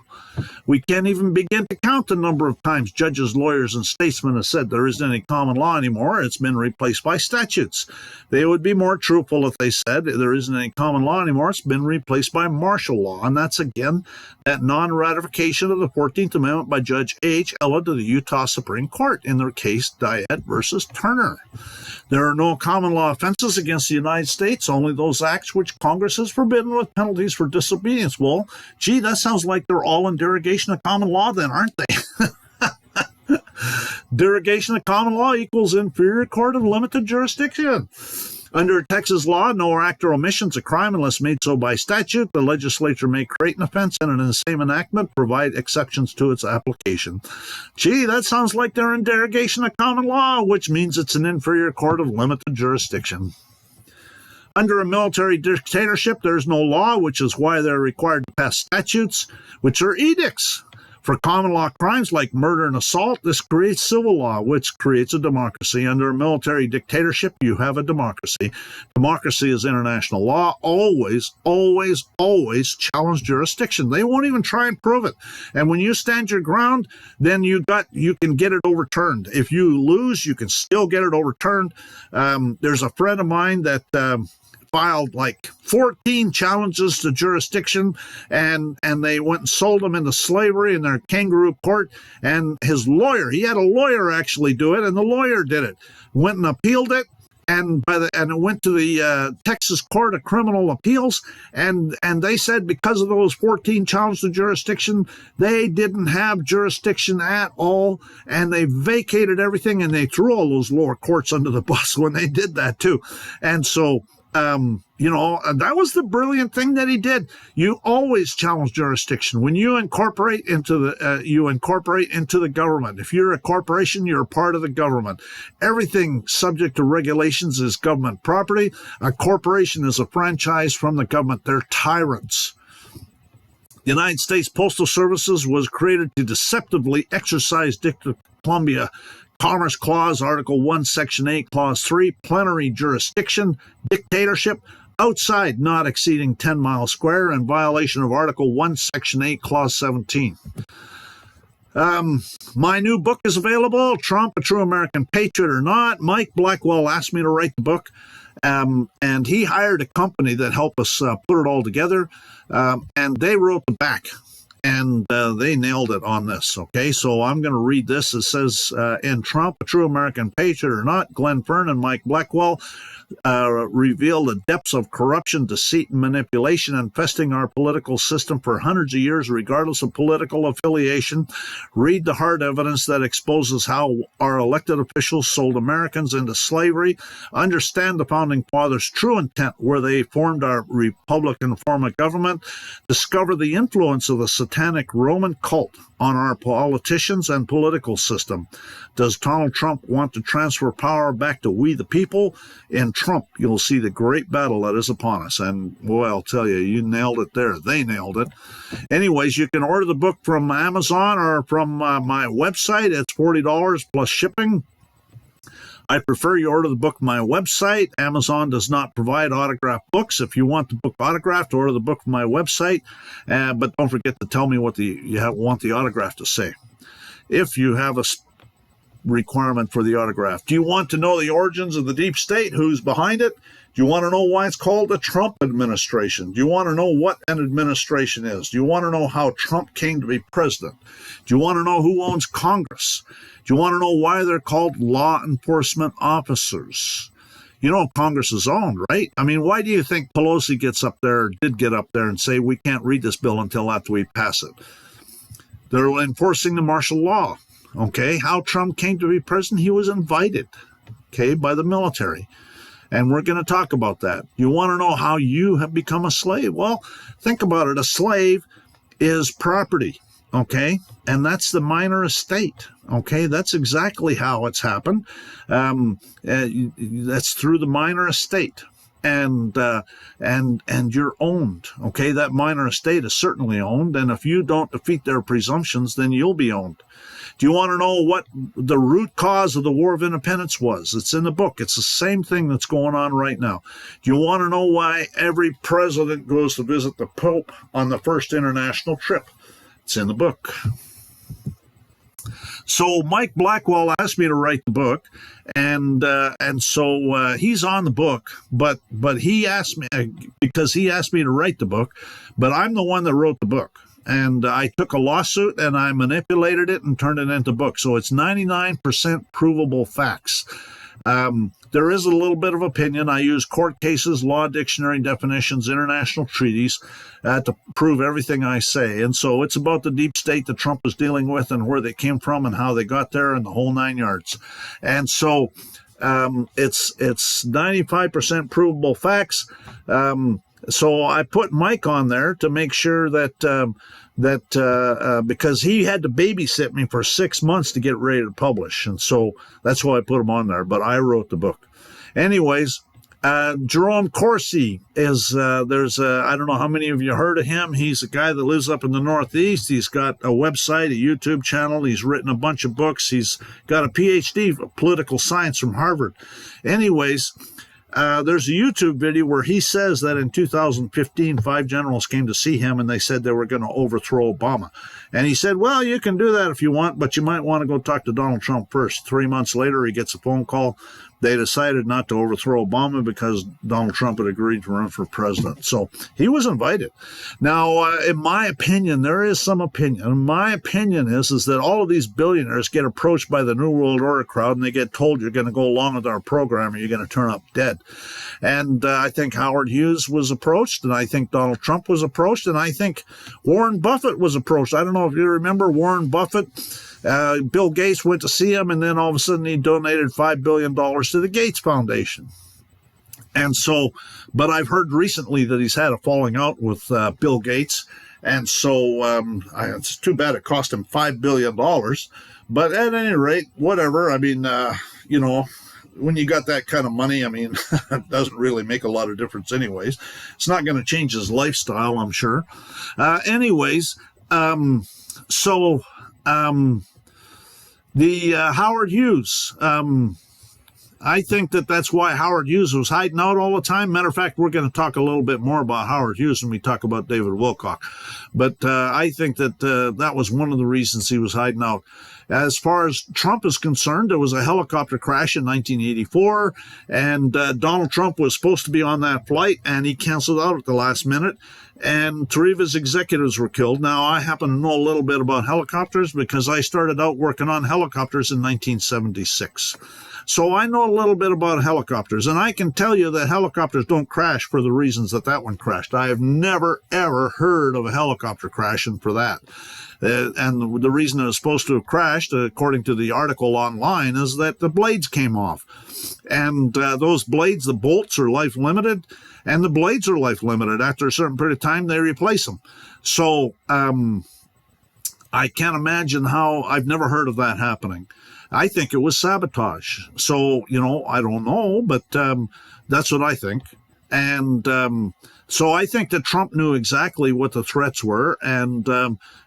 We can't even begin to count the number of times judges, lawyers, and statesmen have said there isn't any common law anymore. It's been replaced by statutes. They would be more truthful if they said there isn't any common law anymore. It's been replaced by martial law. And that's, again, that non-ratification of the 14th Amendment by Judge A.H. Ella to the Utah Supreme Court in their case Diet versus Turner. There are no common law offenses against the United States, only those acts which Congress has forbidden with penalties for disobedience. Well, gee, that sounds like they're all in derogation of common law then, aren't they? Derogation of common law equals inferior court of limited jurisdiction. Under Texas law, no act or omission is a crime unless made so by statute. The legislature may create an offense and in the same enactment provide exceptions to its application. Gee, that sounds like they're in derogation of common law, which means it's an inferior court of limited jurisdiction. Under a military dictatorship, there's no law, which is why they're required to pass statutes, which are edicts. For common law crimes like murder and assault, this creates civil law, which creates a democracy. Under a military dictatorship, you have a democracy. Democracy is international law. Always, always, always challenge jurisdiction. They won't even try and prove it. And when you stand your ground, then you can get it overturned. If you lose, you can still get it overturned. There's a friend of mine that filed like 14 challenges to jurisdiction, and they went and sold them into slavery in their kangaroo court. And his lawyer, he had a lawyer actually do it, and the lawyer did it, went and appealed it, and it went to the Texas Court of Criminal Appeals, and they said because of those 14 challenges to jurisdiction, they didn't have jurisdiction at all, and they vacated everything, and they threw all those lower courts under the bus when they did that too. And so that was the brilliant thing that he did. You always challenge jurisdiction when you incorporate into the government. If you're a corporation, you're a part of the government. Everything subject to regulations is government property. A corporation is a franchise from the government. They're tyrants. The United States Postal Services was created to deceptively exercise District of Columbia Commerce Clause, Article 1, Section 8, Clause 3, plenary jurisdiction, dictatorship, outside not exceeding 10 miles square, in violation of Article 1, Section 8, Clause 17. My new book is available, Trump, a True American Patriot or Not. Mike Blackwell asked me to write the book, and he hired a company that helped us put it all together, and they wrote the back. And they nailed it on this, okay? So I'm going to read this. It says, in Trump, a True American Patriot or Not, Glenn Fern and Mike Blackwell reveal the depths of corruption, deceit, and manipulation infesting our political system for hundreds of years, regardless of political affiliation. Read the hard evidence that exposes how our elected officials sold Americans into slavery. Understand the Founding Fathers' true intent where they formed our Republican form of government. Discover the influence of the satanic Roman cult on our politicians and political system. Does Donald Trump want to transfer power back to we the people? In Trump, you'll see the great battle that is upon us. And boy, I'll tell you, you nailed it there. They nailed it. Anyways, you can order the book from Amazon or from my website. It's $40 plus shipping. I prefer you order the book from my website. Amazon does not provide autographed books. If you want the book autographed, order the book from my website. But don't forget to tell me what you want the autograph to say. If you have a requirement for the autograph. Do you want to know the origins of the deep state? Who's behind it? Do you want to know why it's called the Trump administration? Do you want to know what an administration is? Do you want to know how Trump came to be president? Do you want to know who owns Congress? Do you want to know why they're called law enforcement officers? You know, Congress is owned, right? I mean, why do you think Pelosi did get up there and say, we can't read this bill until after we pass it? They're enforcing the martial law. Okay, how Trump came to be president, he was invited, okay, by the military. And we're going to talk about that. You want to know how you have become a slave? Well, think about it. A slave is property, okay? And that's the minor estate, okay? That's exactly how it's happened. That's through the minor estate. And you're owned, okay? That minor estate is certainly owned. And if you don't defeat their presumptions, then you'll be owned. Do you want to know what the root cause of the War of Independence was? It's in the book. It's the same thing that's going on right now. Do you want to know why every president goes to visit the Pope on the first international trip? It's in the book. So Mike Blackwell asked me to write the book, and so he's on the book, but he asked me because he asked me to write the book, but I'm the one that wrote the book. And I took a lawsuit and I manipulated it and turned it into a book. So it's 99% provable facts. There is a little bit of opinion. I use court cases, law dictionary definitions, international treaties to prove everything I say. And so it's about the deep state that Trump is dealing with and where they came from and how they got there and the whole 9 yards. And so it's 95% provable facts. So I put Mike on there to make sure that because he had to babysit me for 6 months to get ready to publish, and so that's why I put him on there. But I wrote the book, anyways. Jerome Corsi is I don't know how many of you heard of him. He's a guy that lives up in the Northeast. He's got a website, a YouTube channel. He's written a bunch of books. He's got a PhD of political science from Harvard. Anyways. There's a YouTube video where he says that in 2015, 5 generals came to see him and they said they were going to overthrow Obama. And he said, well, you can do that if you want, but you might want to go talk to Donald Trump first. 3 months later, he gets a phone call. They decided not to overthrow Obama because Donald Trump had agreed to run for president. So he was invited. Now, in my opinion, there is some opinion. And my opinion is that all of these billionaires get approached by the New World Order crowd and they get told you're going to go along with our program or you're going to turn up dead. And I think Howard Hughes was approached, and I think Donald Trump was approached, and I think Warren Buffett was approached. I don't know if you remember Warren Buffett. Bill Gates went to see him, and then all of a sudden he donated $5 billion to the Gates Foundation. And so, but I've heard recently that he's had a falling out with Bill Gates. And so it's too bad it cost him $5 billion. But at any rate, whatever. I mean, when you got that kind of money, I mean, it doesn't really make a lot of difference anyways. It's not going to change his lifestyle, I'm sure. The Howard Hughes, I think that's why Howard Hughes was hiding out all the time. Matter of fact, we're going to talk a little bit more about Howard Hughes when we talk about David Wilcock. But I think that that was one of the reasons he was hiding out. As far as Trump is concerned, there was a helicopter crash in 1984, and Donald Trump was supposed to be on that flight, and he canceled out at the last minute, and 3 of his executives were killed. Now, I happen to know a little bit about helicopters because I started out working on helicopters in 1976. So I know a little bit about helicopters, and I can tell you that helicopters don't crash for the reasons that one crashed. I have never, ever heard of a helicopter crashing for that. And the reason it was supposed to have crashed, according to the article online, is that the blades came off. And those blades, the bolts are life limited, and the blades are life limited. After a certain period of time, they replace them. So I can't imagine how. I've never heard of that happening. I think it was sabotage. So, I don't know, but that's what I think. And so I think that Trump knew exactly what the threats were, and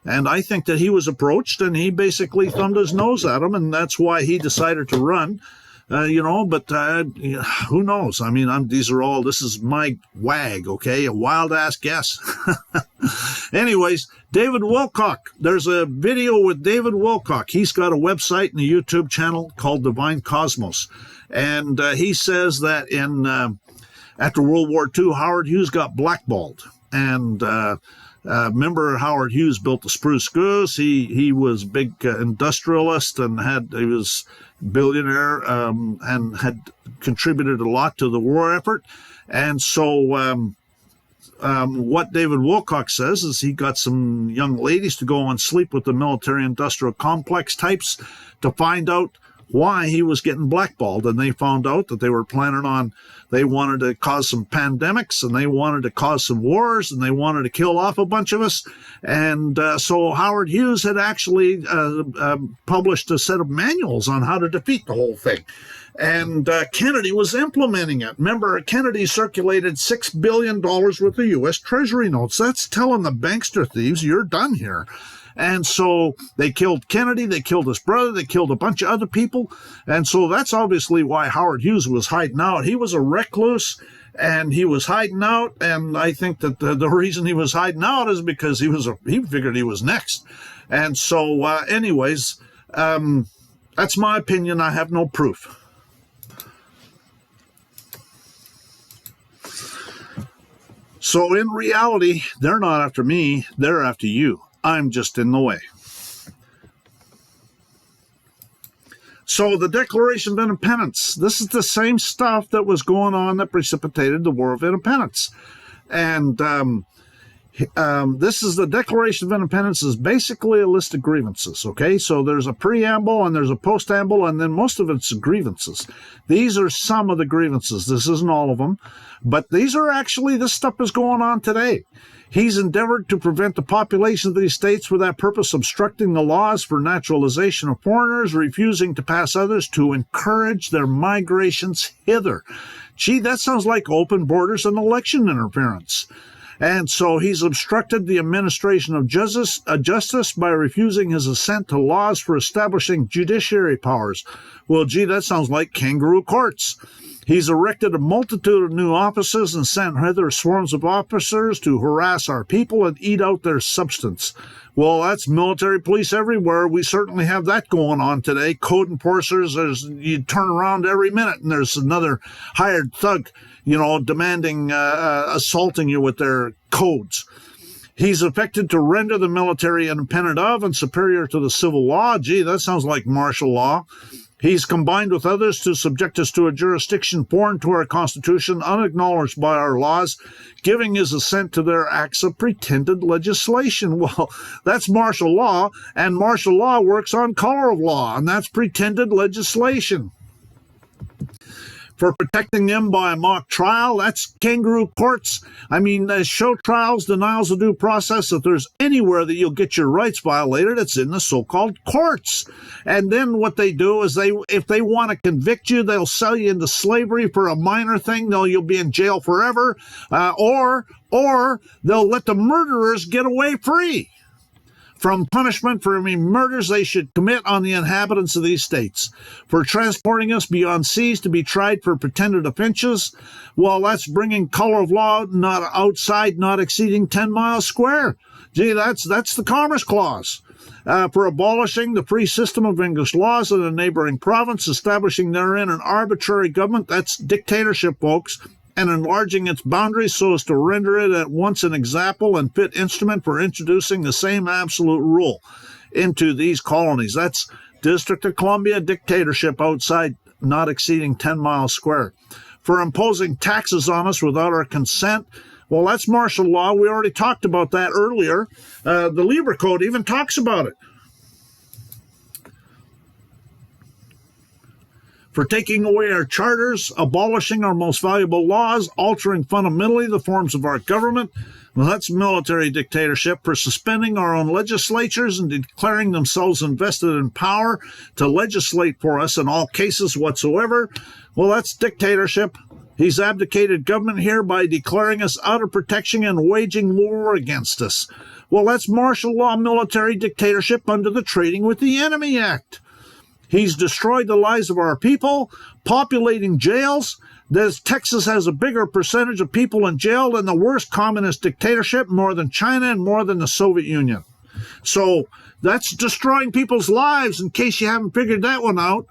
I think that he was approached, and he basically thumbed his nose at him, and that's why he decided to run but who knows? I mean, this is my wag, okay? A wild-ass guess. Anyways, David Wilcock. There's a video with David Wilcock. He's got a website and a YouTube channel called Divine Cosmos. And he says that after World War II, Howard Hughes got blackballed. And remember, Howard Hughes built the Spruce Goose. He was a big industrialist and he was billionaire and had contributed a lot to the war effort. And so what David Wilcock says is he got some young ladies to go and sleep with the military-industrial complex types to find out why he was getting blackballed. And they found out that they were they wanted to cause some pandemics, and they wanted to cause some wars, and they wanted to kill off a bunch of us. And so Howard Hughes had actually published a set of manuals on how to defeat the whole thing. And Kennedy was implementing it. Remember, Kennedy circulated $6 billion worth of U.S. Treasury notes. That's telling the bankster thieves, you're done here. And so they killed Kennedy, they killed his brother, they killed a bunch of other people. And so that's obviously why Howard Hughes was hiding out. He was a recluse, and he was hiding out. And I think that the reason he was hiding out is because he figured he was next. And so anyways, that's my opinion. I have no proof. So in reality, they're not after me, they're after you. I'm just in the way. So the Declaration of Independence, this is the same stuff that was going on that precipitated the War of Independence. And this is the Declaration of Independence is basically a list of grievances, okay? So there's a preamble and there's a postamble, and then most of it's grievances. These are some of the grievances. This isn't all of them, but these are actually, this stuff is going on today. He's endeavored to prevent the population of these states for that purpose, obstructing the laws for naturalization of foreigners, refusing to pass others to encourage their migrations hither. Gee, that sounds like open borders and election interference. And so he's obstructed the administration of justice by refusing his assent to laws for establishing judiciary powers. Well, gee, that sounds like kangaroo courts. He's erected a multitude of new offices and sent hither swarms of officers to harass our people and eat out their substance. Well, that's military police everywhere. We certainly have that going on today. Code enforcers, you turn around every minute and there's another hired thug, demanding, assaulting you with their codes. He's affected to render the military independent of and superior to the civil law. Gee, that sounds like martial law. He's combined with others to subject us to a jurisdiction foreign to our Constitution, unacknowledged by our laws, giving his assent to their acts of pretended legislation. Well, that's martial law, and martial law works on color of law, and that's pretended legislation. For protecting them by a mock trial, that's kangaroo courts. I mean, show trials, denials of due process. If there's anywhere that you'll get your rights violated, it's in the so-called courts. And then what they do is if they want to convict you, they'll sell you into slavery for a minor thing. You'll be in jail forever. Or they'll let the murderers get away free from punishment for any murders they should commit on the inhabitants of these states. For transporting us beyond seas to be tried for pretended offenses, well, that's bringing color of law not outside, not exceeding 10 miles square. Gee, that's the Commerce Clause. For abolishing the free system of English laws in a neighboring province, establishing therein an arbitrary government, that's dictatorship, folks, and enlarging its boundaries so as to render it at once an example and fit instrument for introducing the same absolute rule into these colonies. That's District of Columbia dictatorship outside, not exceeding 10 miles square. For imposing taxes on us without our consent, well, that's martial law. We already talked about that earlier. The Libra Code even talks about it. For taking away our charters, abolishing our most valuable laws, altering fundamentally the forms of our government. Well, that's military dictatorship. For suspending our own legislatures and declaring themselves invested in power to legislate for us in all cases whatsoever. Well, that's dictatorship. He's abdicated government here by declaring us out of protection and waging war against us. Well, that's martial law military dictatorship under the Trading with the Enemy Act. He's destroyed the lives of our people, populating jails. Texas has a bigger percentage of people in jail than the worst communist dictatorship, more than China and more than the Soviet Union. So that's destroying people's lives, in case you haven't figured that one out.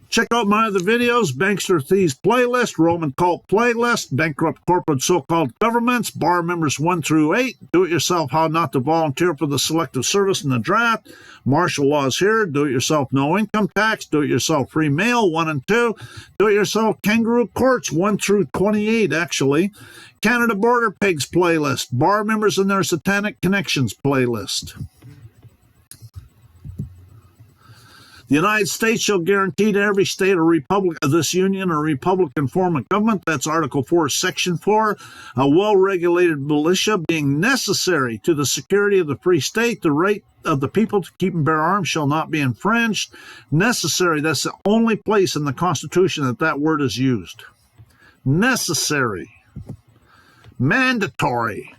Check out my other videos, Bankster Thieves Playlist, Roman Cult Playlist, Bankrupt Corporate So-Called Governments, Bar Members 1 through 8, Do-It-Yourself How Not to Volunteer for the Selective Service in the Draft, Martial Laws Here, Do-It-Yourself No Income Tax, Do-It-Yourself Free Mail 1 and 2, Do-It-Yourself Kangaroo Courts 1 through 28, actually, Canada Border Pigs Playlist, Bar Members and Their Satanic Connections Playlist. The United States shall guarantee to every state or republic of this union a republican form of government. That's Article 4, Section 4. A well-regulated militia being necessary to the security of the free state. The right of the people to keep and bear arms shall not be infringed. Necessary, that's the only place in the Constitution that that word is used. Necessary. Mandatory.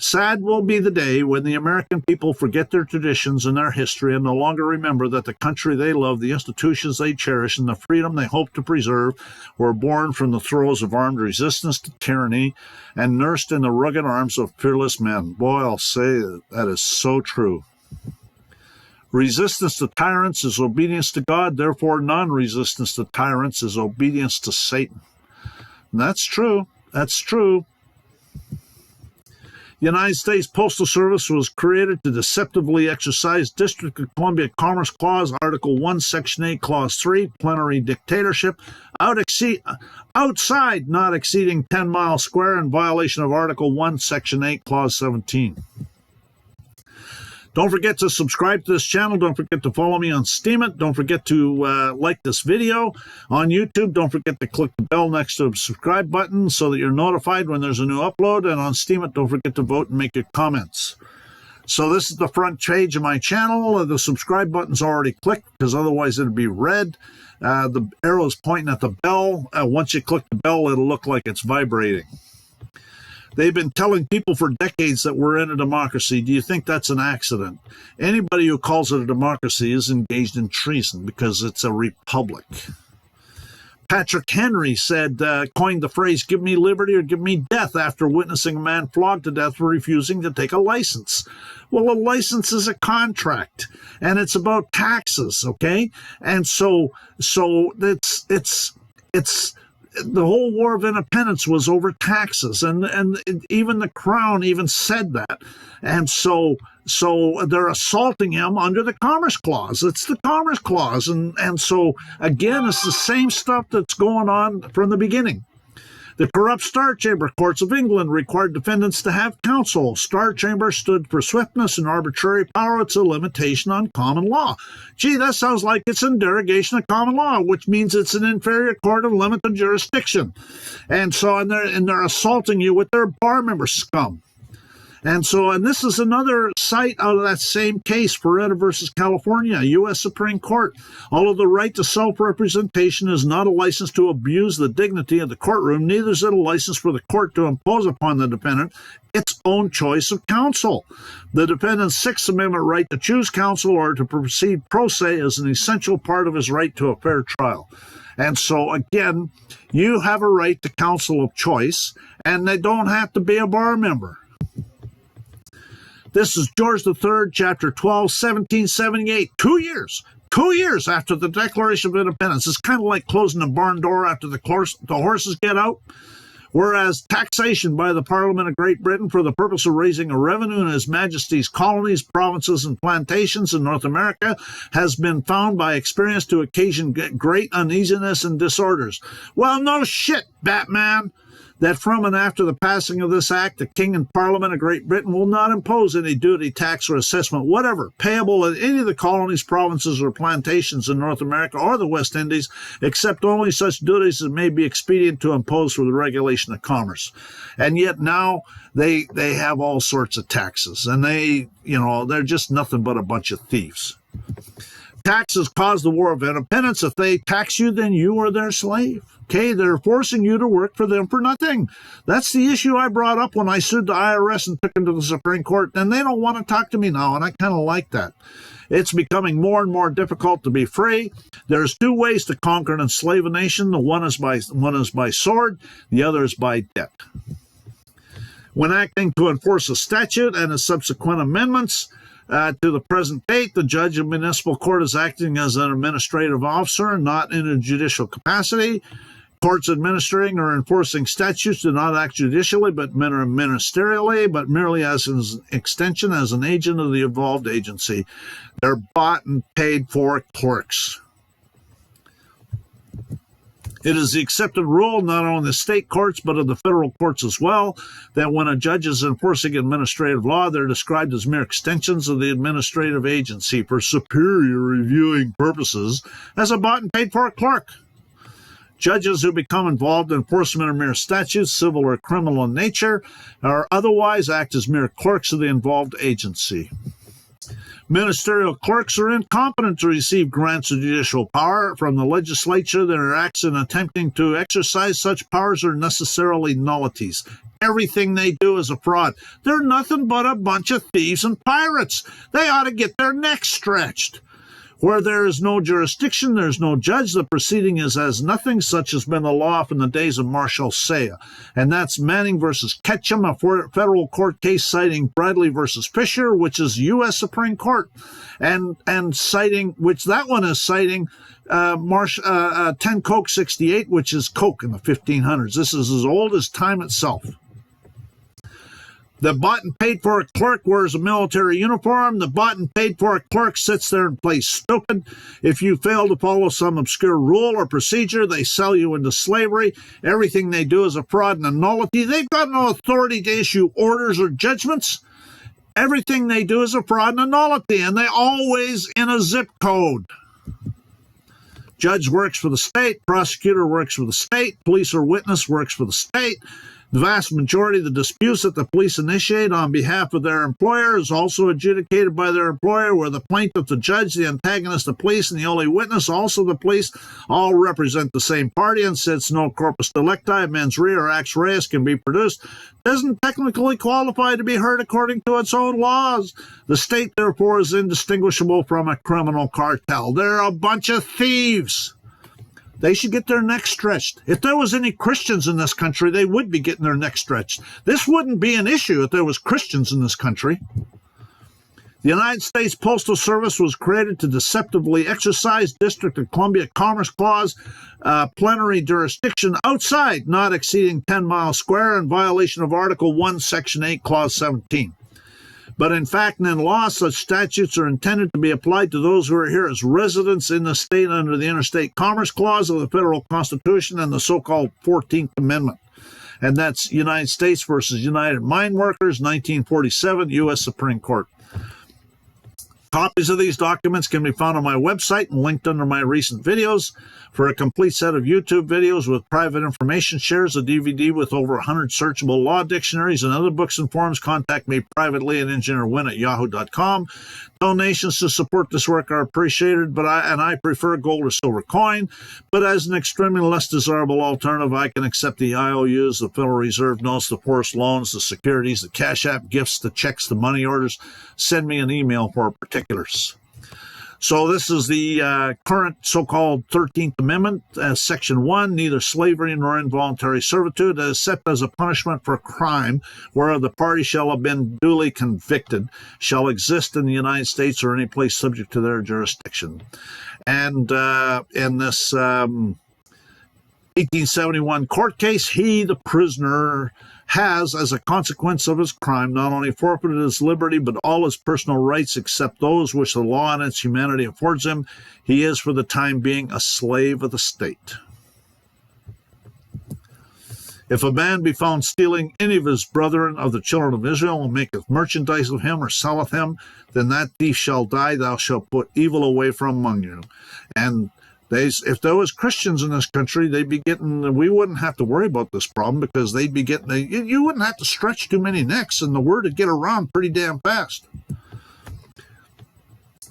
Sad will be the day when the American people forget their traditions and their history and no longer remember that the country they love, the institutions they cherish, and the freedom they hope to preserve were born from the throes of armed resistance to tyranny and nursed in the rugged arms of fearless men. Boy, I'll say that is so true. Resistance to tyrants is obedience to God, therefore non-resistance to tyrants is obedience to Satan. And that's true. That's true. The United States Postal Service was created to deceptively exercise District of Columbia Commerce Clause, Article 1, Section 8, Clause 3, plenary dictatorship, outside not exceeding 10 miles square in violation of Article 1, Section 8, Clause 17. Don't forget to subscribe to this channel. Don't forget to follow me on Steemit. Don't forget to like this video on YouTube. Don't forget to click the bell next to the subscribe button so that you're notified when there's a new upload. And on Steemit, don't forget to vote and make your comments. So this is the front page of my channel. The subscribe button's already clicked because otherwise it'll be red. The arrow's pointing at the bell. Once you click the bell, it'll look like it's vibrating. They've been telling people for decades that we're in a democracy. Do you think that's an accident? Anybody who calls it a democracy is engaged in treason because it's a republic. Patrick Henry coined the phrase, give me liberty or give me death, after witnessing a man flogged to death for refusing to take a license. Well, a license is a contract, and it's about taxes, okay? And so it's the whole War of Independence was over taxes, and even the Crown even said that. And so they're assaulting him under the Commerce Clause. It's the Commerce Clause. And so, again, it's the same stuff that's going on from the beginning. The corrupt Star Chamber courts of England required defendants to have counsel. Star Chamber stood for swiftness and arbitrary power. It's a limitation on common law. Gee, that sounds like it's in derogation of common law, which means it's an inferior court of limited jurisdiction. And they're assaulting you with their bar member scum. And this is another cite out of that same case, Feretta versus California, U.S. Supreme Court. Although the right to self-representation is not a license to abuse the dignity of the courtroom, neither is it a license for the court to impose upon the defendant its own choice of counsel. The defendant's Sixth Amendment right to choose counsel or to proceed pro se is an essential part of his right to a fair trial. And so, again, you have a right to counsel of choice, and they don't have to be a bar member. This is George III, Chapter 12, 1778. 2 years after the Declaration of Independence. It's kind of like closing the barn door after the horses get out. Whereas taxation by the Parliament of Great Britain for the purpose of raising a revenue in His Majesty's colonies, provinces, and plantations in North America has been found by experience to occasion great uneasiness and disorders. Well, no shit, Batman. That from and after the passing of this act, the King and Parliament of Great Britain will not impose any duty, tax, or assessment, whatever, payable in any of the colonies, provinces, or plantations in North America or the West Indies, except only such duties as may be expedient to impose for the regulation of commerce. And yet now they have all sorts of taxes, and they're just nothing but a bunch of thieves. Taxes cause the War of Independence. If they tax you, then you are their slave. Okay, they're forcing you to work for them for nothing. That's the issue I brought up when I sued the IRS and took them to the Supreme Court, and they don't want to talk to me now, and I kind of like that. It's becoming more and more difficult to be free. There's two ways to conquer and enslave a nation. One is by sword, the other is by debt. When acting to enforce a statute and its subsequent amendments, to the present date, the judge of municipal court is acting as an administrative officer, not in a judicial capacity. Courts administering or enforcing statutes do not act judicially, but ministerially, but merely as an extension, as an agent of the involved agency. They're bought and paid for clerks. It is the accepted rule, not only in the state courts, but of the federal courts as well, that when a judge is enforcing administrative law, they're described as mere extensions of the administrative agency for superior reviewing purposes as a bought and paid for clerk. Judges who become involved in enforcement of mere statutes, civil or criminal in nature, or otherwise act as mere clerks of the involved agency. Ministerial clerks are incompetent to receive grants of judicial power from the legislature. Their acts in attempting to exercise such powers are necessarily nullities. Everything they do is a fraud. They're nothing but a bunch of thieves and pirates. They ought to get their necks stretched. Where there is no jurisdiction, there is no judge. The proceeding is as nothing. Such has been the law from the days of Marshal Saya. And that's Manning versus Ketchum, a federal court case citing Bradley versus Fisher, which is U.S. Supreme Court, and citing, which that one is citing 10 Coke 68, which is Coke in the 1500s. This is as old as time itself. The bought and paid for clerk wears a military uniform. The bought and paid for clerk sits there and plays stupid. If you fail to follow some obscure rule or procedure, they sell you into slavery. Everything they do is a fraud and a nullity. They've got no authority to issue orders or judgments. Everything they do is a fraud and a nullity, and they always in a zip code. Judge works for the state. Prosecutor works for the state. Police or witness works for the state. The vast majority of the disputes that the police initiate on behalf of their employer is also adjudicated by their employer, where the plaintiff, the judge, the antagonist, the police, and the only witness, also the police, all represent the same party, and since no corpus delicti, mens rea, or acts reus can be produced, doesn't technically qualify to be heard according to its own laws. The state, therefore, is indistinguishable from a criminal cartel. They're a bunch of thieves. They should get their necks stretched. If there was any Christians in this country, they would be getting their necks stretched. This wouldn't be an issue if there was Christians in this country. The United States Postal Service was created to deceptively exercise District of Columbia Commerce Clause plenary jurisdiction outside, not exceeding 10 miles square, in violation of Article 1, Section 8, Clause 17. But in fact and in law, such statutes are intended to be applied to those who are here as residents in the state under the Interstate Commerce Clause of the Federal Constitution and the so-called 14th Amendment. And that's United States versus United Mine Workers, 1947, U.S. Supreme Court. Copies of these documents can be found on my website and linked under my recent videos. For a complete set of YouTube videos with private information shares, a DVD with over 100 searchable law dictionaries, and other books and forums, contact me privately at engineerwin@yahoo.com. Donations to support this work are appreciated, but I prefer gold or silver coin. But as an extremely less desirable alternative, I can accept the IOUs, the Federal Reserve notes, the forced loans, the securities, the cash app gifts, the checks, the money orders. Send me an email for particulars. So this is the current so-called 13th Amendment, Section 1, neither slavery nor involuntary servitude, except as a punishment for crime, whereof the party shall have been duly convicted, shall exist in the United States or any place subject to their jurisdiction. And in this 1871 court case, he, the prisoner, has, as a consequence of his crime, not only forfeited his liberty, but all his personal rights except those which the law and its humanity affords him. He is, for the time being, a slave of the state. If a man be found stealing any of his brethren of the children of Israel, and maketh merchandise of him, or selleth him, then that thief shall die. Thou shalt put evil away from among you. And if there was Christians in this country, they'd be getting, we wouldn't have to worry about this problem, because they'd be getting, you wouldn't have to stretch too many necks, and the word would get around pretty damn fast.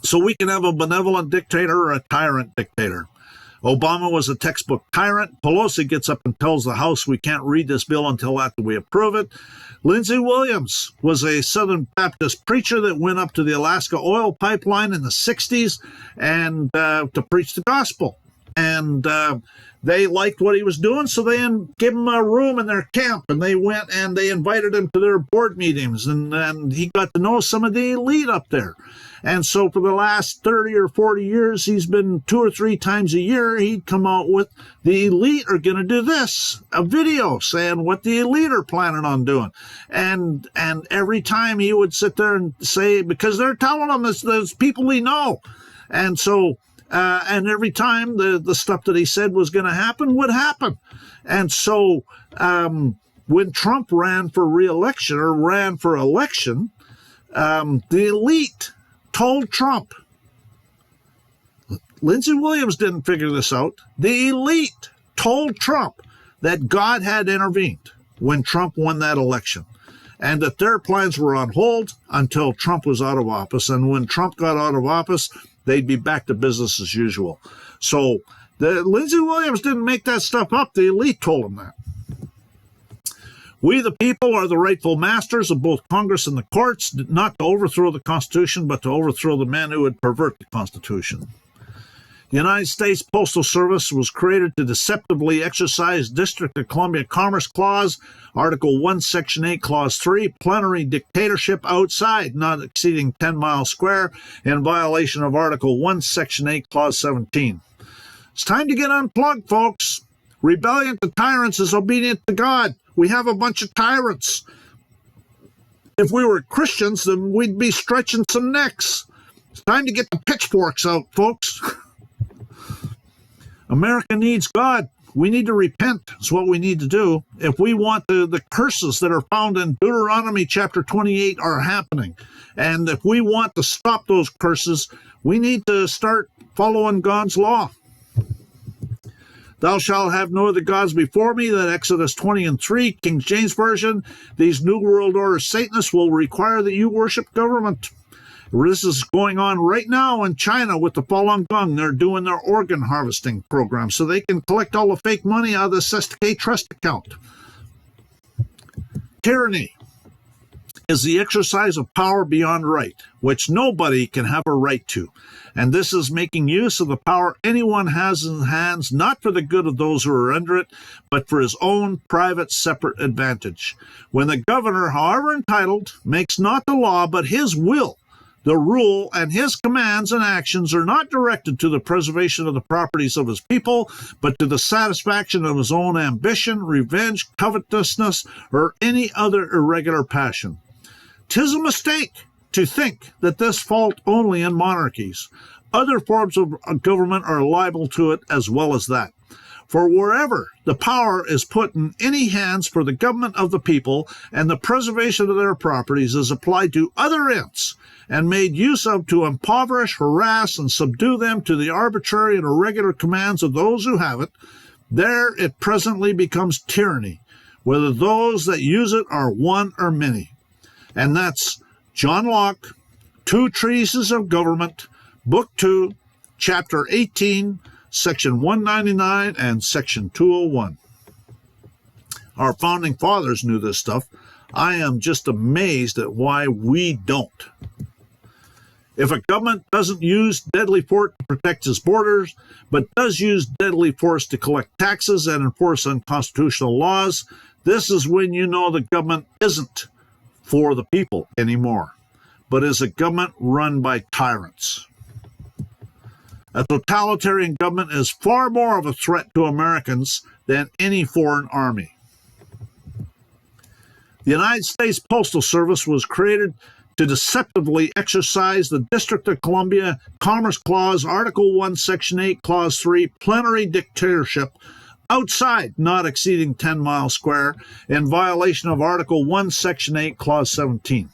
So we can have a benevolent dictator or a tyrant dictator. Obama was a textbook tyrant. Pelosi gets up and tells the House we can't read this bill until after we approve it. Lindsey Williams was a Southern Baptist preacher that went up to the Alaska oil pipeline in the 60s and to preach the gospel. And they liked what he was doing, so they gave him a room in their camp, and they went and they invited him to their board meetings, and he got to know some of the elite up there. And so for the last 30 or 40 years, he's been 2 or 3 times a year, he'd come out with, the elite are going to do this, a video saying what the elite are planning on doing. And every time he would sit there and say, because they're telling him there's people he know. And so, and every time the stuff that he said was going to happen would happen. And so when Trump ran for re-election or ran for election, the elite told Trump, Lindsey Williams didn't figure this out. The elite told Trump that God had intervened when Trump won that election, and that their plans were on hold until Trump was out of office. And when Trump got out of office, they'd be back to business as usual. So Lindsey Williams didn't make that stuff up. The elite told him that. We, the people, are the rightful masters of both Congress and the courts, not to overthrow the Constitution, but to overthrow the men who would pervert the Constitution. The United States Postal Service was created to deceptively exercise District of Columbia Commerce Clause, Article 1, Section 8, Clause 3, plenary dictatorship outside, not exceeding 10 miles square, in violation of Article 1, Section 8, Clause 17. It's time to get unplugged, folks. Rebellion to tyrants is obedient to God. We have a bunch of tyrants. If we were Christians, then we'd be stretching some necks. It's time to get the pitchforks out, folks. America needs God. We need to repent. Is what we need to do. If we want the curses that are found in Deuteronomy chapter 28 are happening. And if we want to stop those curses, we need to start following God's law. Thou shalt have no other gods before me, that Exodus 20:3, King James Version. These New World Order Satanists will require that you worship government. This is going on right now in China with the Falun Gong. They're doing their organ harvesting program so they can collect all the fake money out of the SSK trust account. Tyranny is the exercise of power beyond right, which nobody can have a right to. And this is making use of the power anyone has in hands, not for the good of those who are under it, but for his own private separate advantage. When the governor, however entitled, makes not the law, but his will, the rule, and his commands and actions are not directed to the preservation of the properties of his people, but to the satisfaction of his own ambition, revenge, covetousness, or any other irregular passion. 'Tis a mistake to think that this fault only in monarchies. Other forms of government are liable to it as well as that. For wherever the power is put in any hands for the government of the people and the preservation of their properties is applied to other ends and made use of to impoverish, harass, and subdue them to the arbitrary and irregular commands of those who have it, there it presently becomes tyranny, whether those that use it are one or many. And that's John Locke, 2 Treatises of Government, Book 2, Chapter 18, Section 199 and Section 201. Our founding fathers knew this stuff. I am just amazed at why we don't. If a government doesn't use deadly force to protect its borders, but does use deadly force to collect taxes and enforce unconstitutional laws, this is when you know the government isn't for the people anymore, but is a government run by tyrants. A totalitarian government is far more of a threat to Americans than any foreign army. The United States Postal Service was created to deceptively exercise the District of Columbia Commerce Clause, Article 1, Section 8, Clause 3, plenary dictatorship outside, not exceeding 10 miles square, in violation of Article 1, Section 8, Clause 17.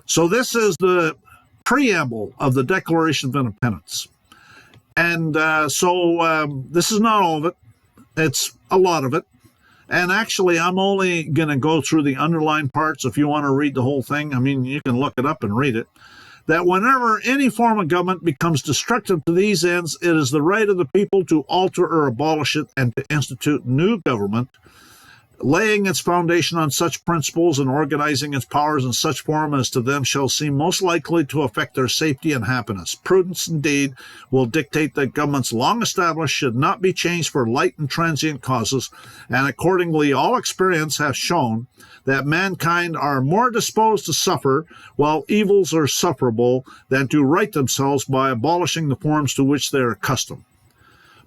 So this is the preamble of the Declaration of Independence. And this is not all of it. It's a lot of it. And actually, I'm only going to go through the underlined parts. If you want to read the whole thing, I mean, you can look it up and read it. that whenever any form of government becomes destructive to these ends, it is the right of the people to alter or abolish it and to institute new government, laying its foundation on such principles and organizing its powers in such form as to them shall seem most likely to affect their safety and happiness. Prudence, indeed, will dictate that governments long established should not be changed for light and transient causes, and accordingly all experience has shown that mankind are more disposed to suffer while evils are sufferable than to right themselves by abolishing the forms to which they are accustomed.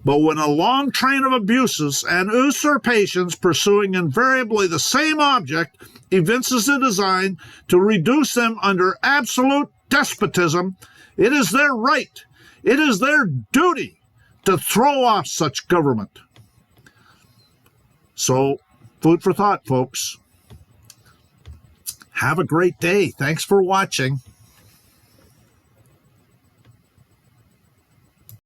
But when a long train of abuses and usurpations pursuing invariably the same object evinces a design to reduce them under absolute despotism, it is their right, it is their duty to throw off such government. So, food for thought, folks. Have a great day. Thanks for watching.